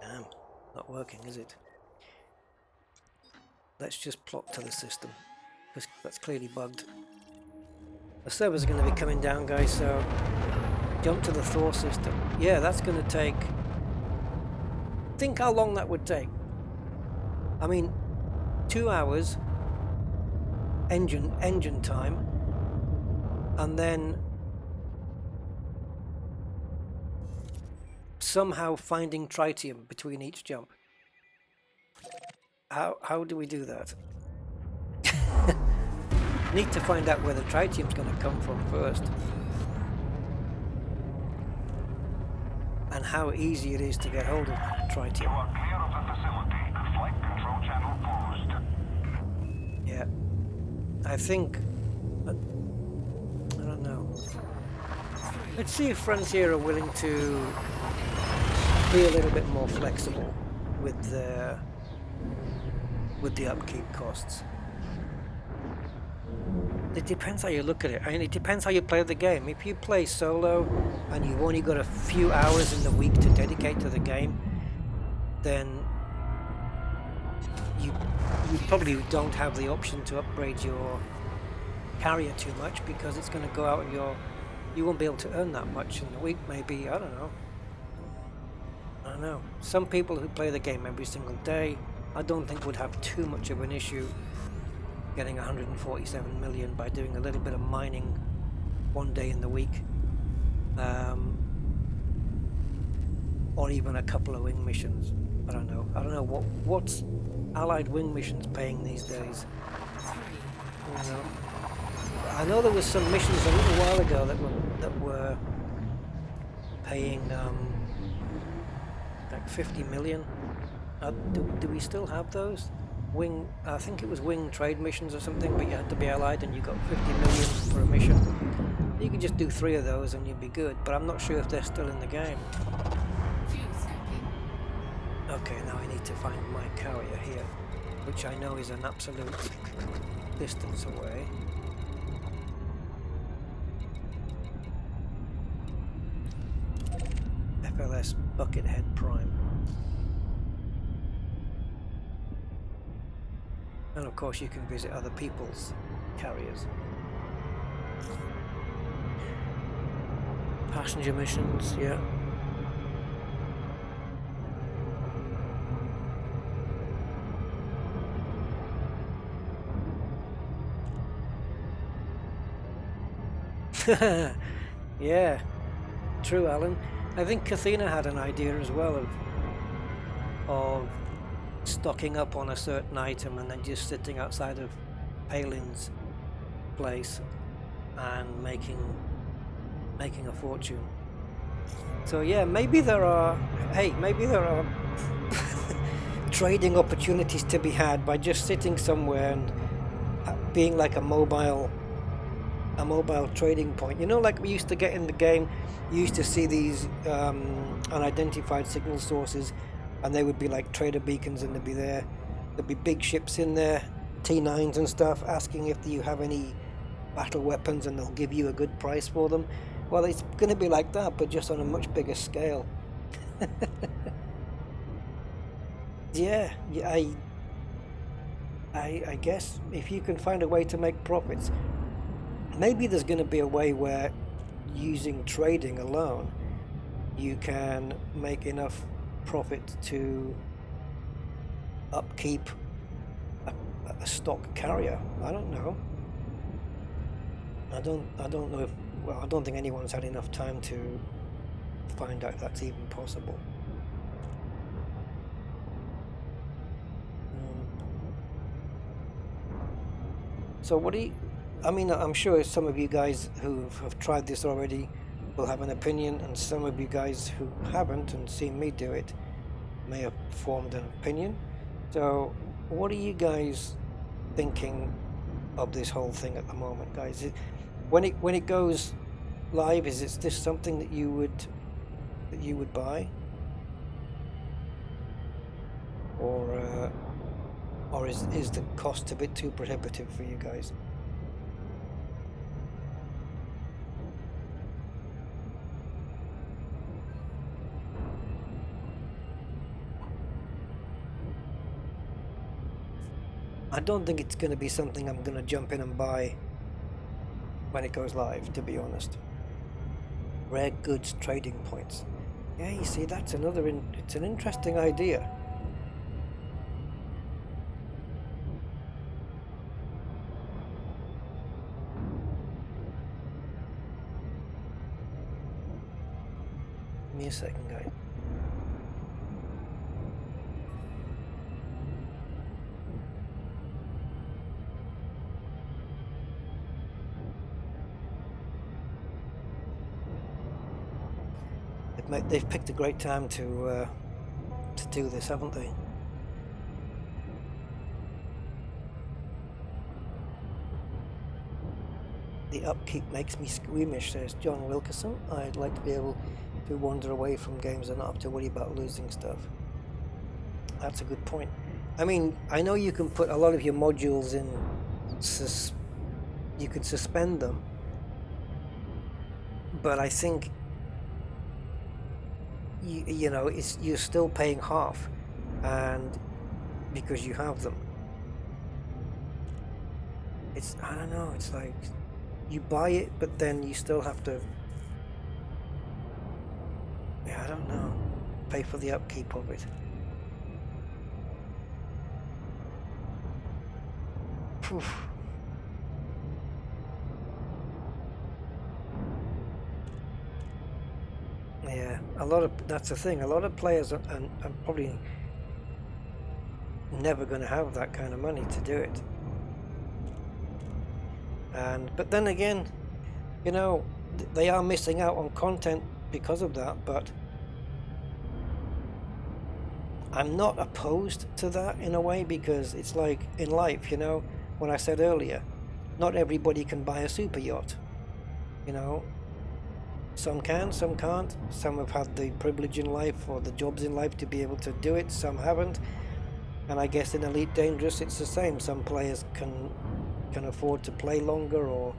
Damn, not working, is it? Let's just plot to the system, because that's clearly bugged. The servers are going to be coming down, guys, so jump to the Thor system. Yeah, that's going to take... Think how long that would take. I mean, 2 hours engine time, and then somehow finding tritium between each jump. How do we do that? Need to find out where the tritium's going to come from first. And how easy it is to get hold of tritium. You are clear of the facility. Flight control channel closed. Yeah. I think... I don't know. Let's see if Frontier are willing to be a little bit more flexible with the upkeep costs. It depends how you look at it. I mean, it depends how you play the game. If you play solo and you've only got a few hours in the week to dedicate to the game, then you probably don't have the option to upgrade your carrier too much, because it's going to go out of your... You won't be able to earn that much in the week, maybe, I don't know, don't know. Some people who play the game every single day, I don't think would have too much of an issue getting 147 million by doing a little bit of mining one day in the week, or even a couple of wing missions. I don't know. I don't know what's Allied wing missions paying these days. You know, I know there was some missions a little while ago that were paying like 50 million. Do we still have those? I think it was wing trade missions or something, but you had to be Allied and you got 50 million for a mission. You could just do 3 of those and you'd be good, but I'm not sure if they're still in the game. Okay, now I need to find my carrier here, which I know is an absolute distance away. FLS Buckethead Prime. And of course you can visit other people's carriers. Passenger missions, yeah. Yeah, true, Alan. I think Kathina had an idea as well of stocking up on a certain item and then just sitting outside of Palin's place and making a fortune. So yeah, maybe there are trading opportunities to be had by just sitting somewhere and being like a mobile trading point. You know, like we used to get in the game, you used to see these unidentified signal sources, and they would be like trader beacons, and there'd be big ships in there, T9s and stuff, asking if you have any battle weapons, and they'll give you a good price for them. Well, it's going to be like that, but just on a much bigger scale. Yeah, I guess if you can find a way to make profits, maybe there's going to be a way where using trading alone you can make enough profit to upkeep a stock carrier. I don't know. I don't know if, well, I don't think anyone's had enough time to find out if that's even possible. So what do you, I mean, I'm sure some of you guys who have tried this already will have an opinion, and some of you guys who haven't and seen me do it may have formed an opinion. So what are you guys thinking of this whole thing at the moment, guys? When it goes live, is this something that you would buy, or is the cost a bit too prohibitive for you guys? I don't think it's going to be something I'm going to jump in and buy when it goes live, to be honest. Rare goods trading points. Yeah, you see, that's another, it's an interesting idea. Give me a second, guys. They've picked a great time to do this, haven't they? The upkeep makes me squeamish, says John Wilkerson. I'd like to be able to wander away from games and not have to worry about losing stuff. That's a good point. I mean, I know you can put a lot of your modules in, you can suspend them, but I think you know, you're still paying half, and because you have them, it's, I don't know, it's like you buy it, but then you still have to, yeah, I don't know. pay for the upkeep of it. Phew. Yeah, that's the thing. A lot of players are probably never going to have that kind of money to do it. But then again, you know, they are missing out on content because of that, but I'm not opposed to that in a way, because it's like in life, you know, when I said earlier, not everybody can buy a super yacht, you know. Some can, some can't. Some have had the privilege in life or the jobs in life to be able to do it, some haven't. And I guess in Elite Dangerous it's the same. Some players can afford to play longer or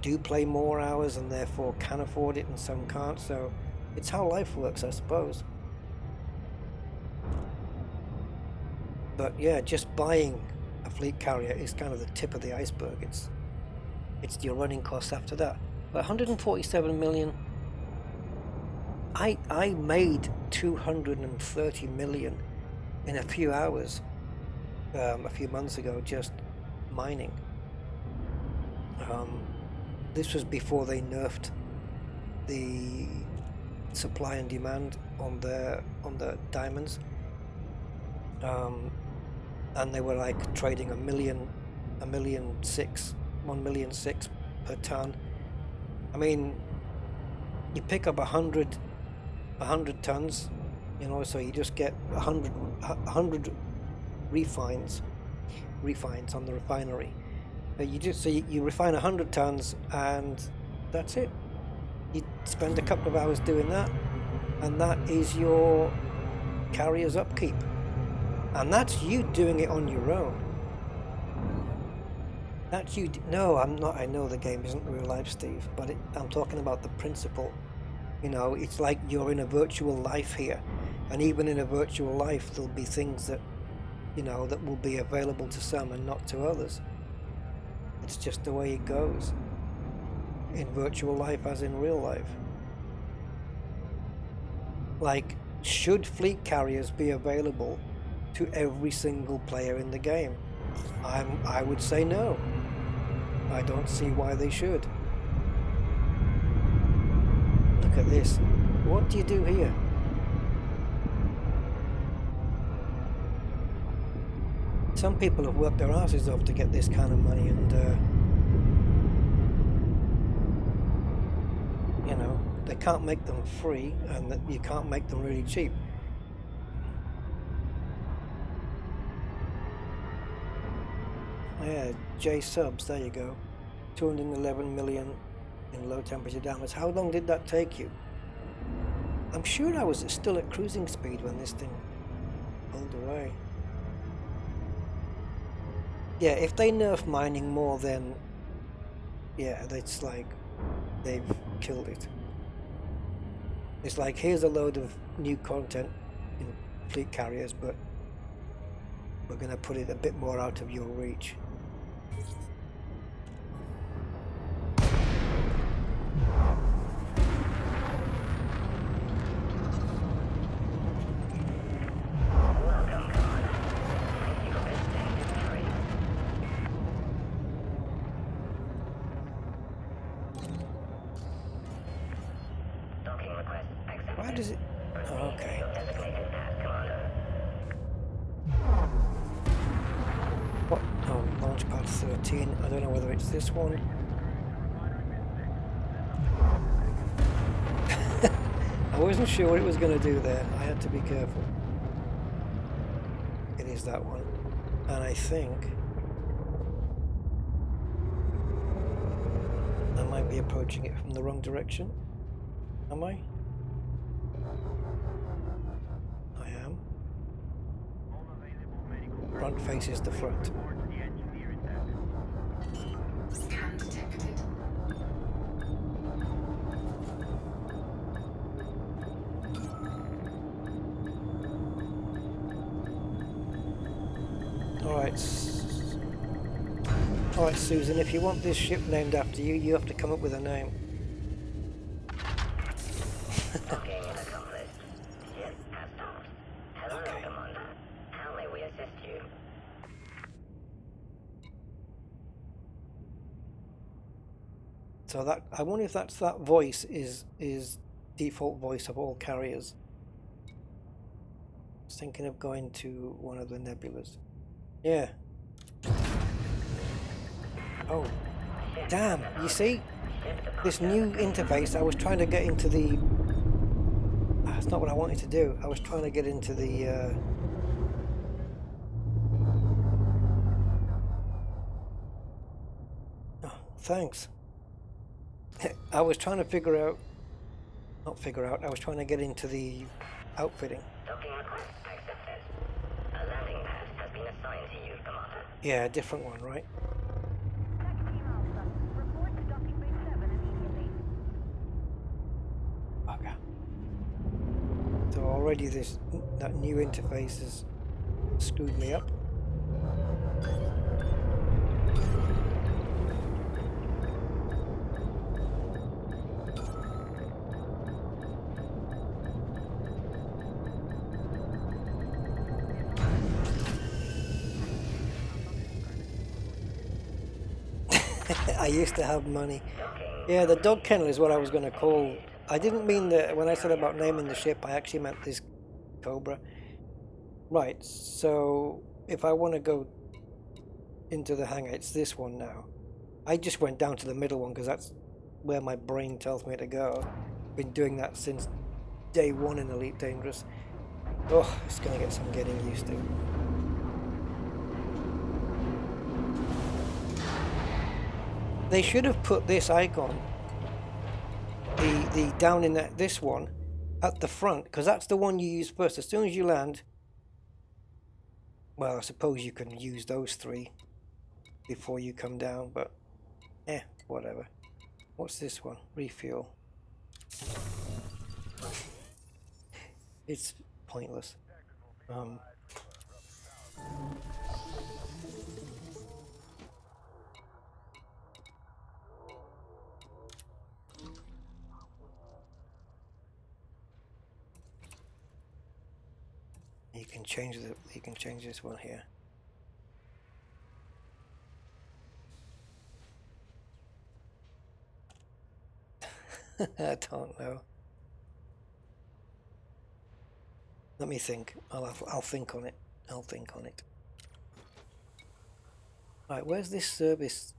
do play more hours and therefore can afford it, and some can't. So it's how life works, I suppose. But yeah, just buying a fleet carrier is kind of the tip of the iceberg. It's your running costs after that. But 147 million. I made 230 million in a few hours a few months ago just mining. This was before they nerfed the supply and demand on the diamonds, and they were like trading 1,600,000 per ton. I mean, you pick up 100 tons, you know, so you just get 100 refines on the refinery. You refine 100 tons and that's it. You spend a couple of hours doing that, and that is your carrier's upkeep, and that's you doing it on your own. That's you. No, I'm not. I know the game isn't real life, Steve, but I'm talking about the principle. You know, it's like you're in a virtual life here, and even in a virtual life, there'll be things that, you know, that will be available to some and not to others. It's just the way it goes in virtual life as in real life. Like, should fleet carriers be available to every single player in the game? I would say no. I don't see why they should. Look at this. What do you do here? Some people have worked their asses off to get this kind of money, and you know, they can't make them free, and you can't make them really cheap. Yeah, J subs, there you go. 211 million in low temperature damage. How long did that take you? I'm sure I was still at cruising speed when this thing pulled away. Yeah, if they nerf mining more, then yeah, it's like they've killed it. It's like, here's a load of new content in fleet carriers, but we're going to put it a bit more out of your reach. Why does it? Oh, okay. What? Oh, launch pad 13. I don't know whether it's this one. I wasn't sure what it was going to do there. I had to be careful. It is that one. And I think I might be approaching it from the wrong direction. Am I? I am. Front faces the front. Scan detected. Alright, Susan, if you want this ship named after you, you have to come up with a name. Docking accomplished. So that, I wonder if that's that voice is default voice of all carriers. I was thinking of going to one of the nebulas. Yeah. Oh, damn! You see, this new interface. I was trying to get into the. That's not what I wanted to do. I was trying to get into the. Oh, thanks. I was trying to figure out. Not figure out. I was trying to get into the outfitting. Docking request accepted. A landing pad has been assigned to you, Commander. Yeah, a different one, right? Okay. So already that new interface has screwed me up. I used to have money. Yeah, the dog kennel is what I was going to call. I didn't mean that when I said about naming the ship, I actually meant this Cobra. Right, so if I want to go into the hangar, it's this one now. I just went down to the middle one because that's where my brain tells me to go. Been doing that since day one in Elite Dangerous. Oh, it's going to get some getting used to. They should have put this icon, the down in this one, at the front, because that's the one you use first. As soon as you land, well, I suppose you can use those three before you come down, but whatever. What's this one? Refuel. It's pointless. You can change this one here. I don't know. Let me think. I'll think on it. I'll think on it. Right, where's this service?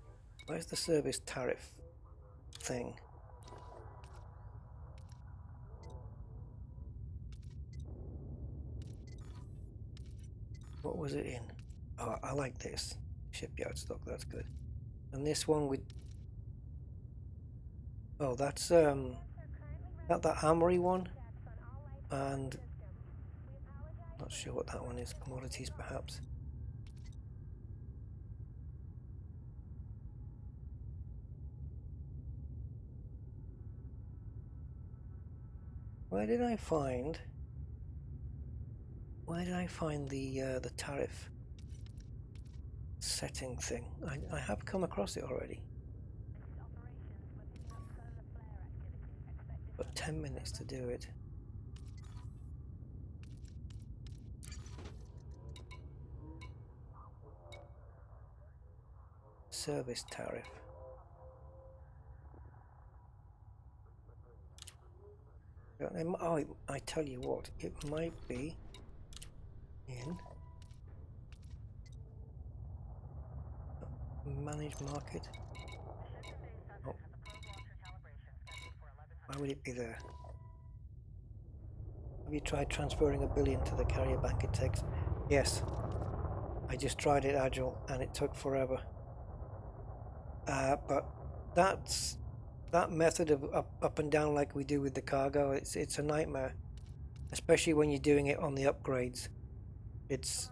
Where's the service tariff thing? What was it in? Oh, I like this. Shipyard stock, that's good. And this one with... Oh, that's that armory one. And... Not sure what that one is. Commodities, perhaps. Where did I find the tariff setting thing? I have come across it already. But 10 minutes to do it. Service tariff. Oh, I tell you what, it might be in manage market. Oh. Why would it be there? Have you tried transferring $1 billion to the carrier bank it takes? Yes. I just tried it, Agile, and it took forever. But that method of up and down like we do with the cargo, it's a nightmare, especially when you're doing it on the upgrades. It's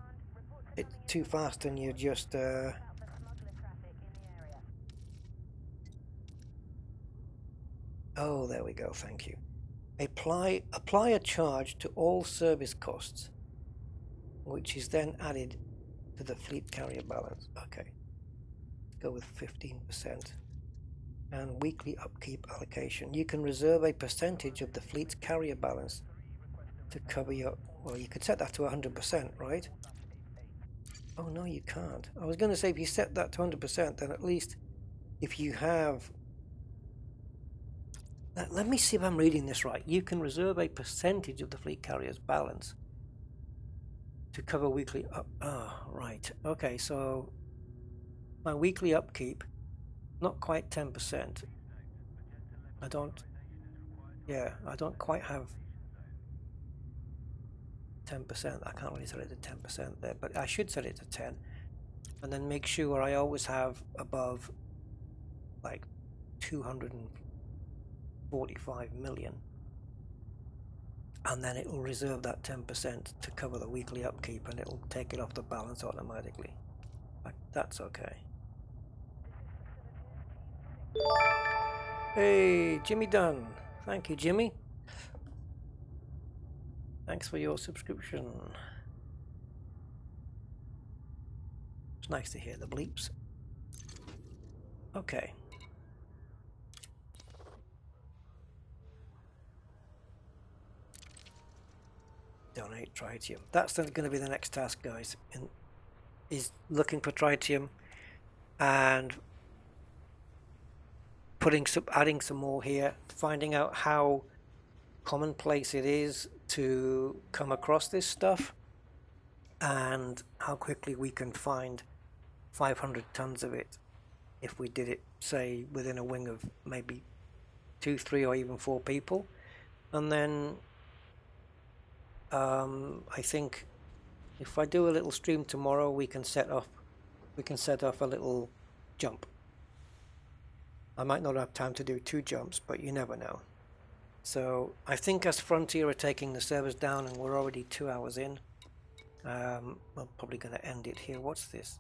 too fast and you're just oh, there we go, thank you. Apply a charge to all service costs, which is then added to the fleet carrier balance. Okay, let's go with 15%. And weekly upkeep allocation. You can reserve a percentage of the fleet's carrier balance to cover your... Well, you could set that to 100%, right? Oh, no, you can't. I was going to say if you set that to 100%, then at least if you have Let me see if I'm reading this right. You can reserve a percentage of the fleet carrier's balance to cover weekly up. Oh, right. Okay, so my weekly upkeep, not quite 10%. I don't, yeah, I don't quite have 10%. I can't really set it to 10% there, but I should set it to 10. And then make sure I always have above like 245 million. And then it will reserve that 10% to cover the weekly upkeep, and it'll take it off the balance automatically. Like, that's okay. Hey, Jimmy Dunn. Thank you, Jimmy. Thanks for your subscription. It's nice to hear the bleeps. Okay. Donate tritium. That's going to be the next task, guys. Is looking for tritium and adding some more here, finding out how commonplace it is to come across this stuff, and how quickly we can find 500 tons of it if we did it, say, within a wing of maybe 2, 3, or even 4 people. And then I think if I do a little stream tomorrow, we can set off a little jump. I might not have time to do 2 jumps, but you never know. So I think as Frontier are taking the servers down, and we're already 2 hours in, I'm probably going to end it here. What's this?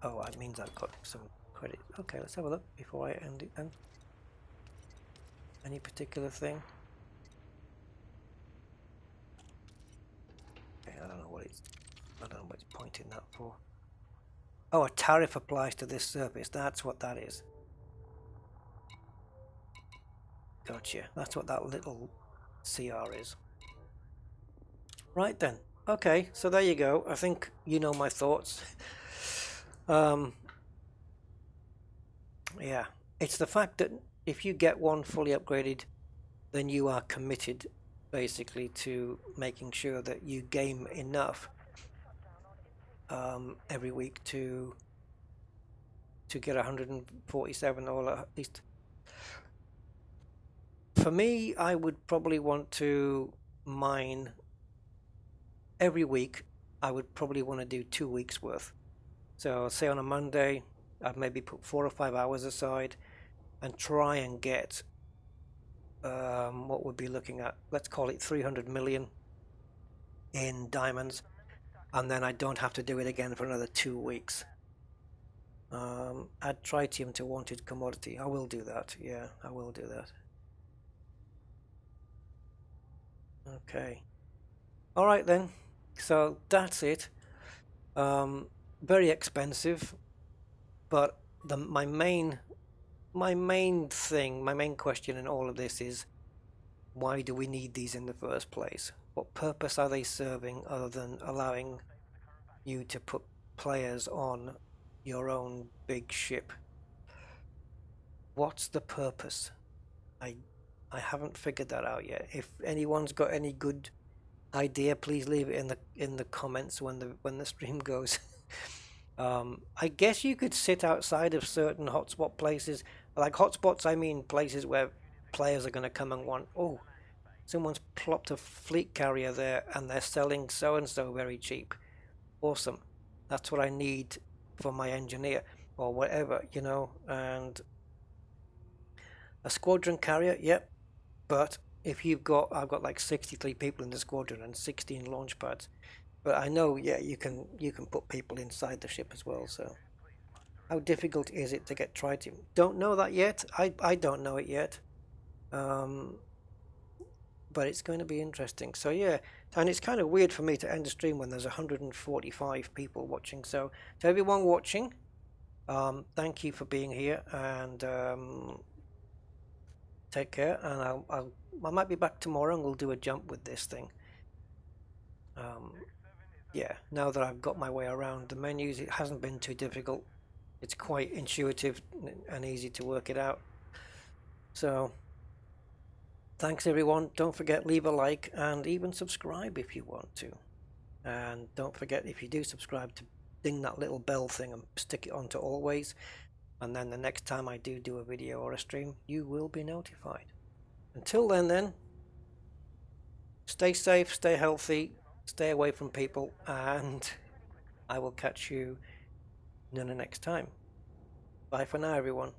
Oh, it means I've got some credit. Okay, let's have a look before I end it then. Any particular thing? Okay, I don't know what it's pointing that for. Oh, a tariff applies to this service. That's what that is. Gotcha. That's what that little CR is. Right then. Okay, so there you go. I think you know my thoughts. Yeah, it's the fact that if you get one fully upgraded, then you are committed basically to making sure that you game enough every week to get 147, or at least. For me, I would probably want to mine every week. I would probably want to do 2 weeks worth. So say on a Monday, I'd maybe put 4 or 5 hours aside and try and get what we'd be looking at, let's call it 300 million in diamonds, and then I don't have to do it again for another 2 weeks. Add tritium to wanted commodity. I will do that. Yeah, I will do that. Okay. All right then. So that's it. Very expensive, but my main question in all of this is, why do we need these in the first place? What purpose are they serving other than allowing you to put players on your own big ship? What's the purpose? I haven't figured that out yet. If anyone's got any good idea, please leave it in the comments when the stream goes. I guess you could sit outside of certain hotspot places. Like hotspots, I mean places where players are going to come and want, oh, someone's plopped a fleet carrier there and they're selling so and so very cheap. Awesome. That's what I need for my engineer or whatever, you know. And a squadron carrier, yep. But if I've got like 63 people in the squadron and 16 launch pads. But I know, yeah, you can put people inside the ship as well. So how difficult is it to get tritium? Don't know that yet. I don't know it yet. But it's going to be interesting. So yeah, and it's kind of weird for me to end the stream when there's 145 people watching. So to everyone watching, thank you for being here, and take care. And I might be back tomorrow and we'll do a jump with this thing. Yeah, now that I've got my way around the menus, it hasn't been too difficult. It's quite intuitive and easy to work it out. So Thanks everyone. Don't forget, leave a like and even subscribe if you want to. And don't forget, if you do subscribe, to ding that little bell thing and stick it on to always. And then the next time I do a video or a stream, you will be notified. Until then, stay safe, stay healthy, stay away from people, and I will catch you in the next time. Bye for now, everyone.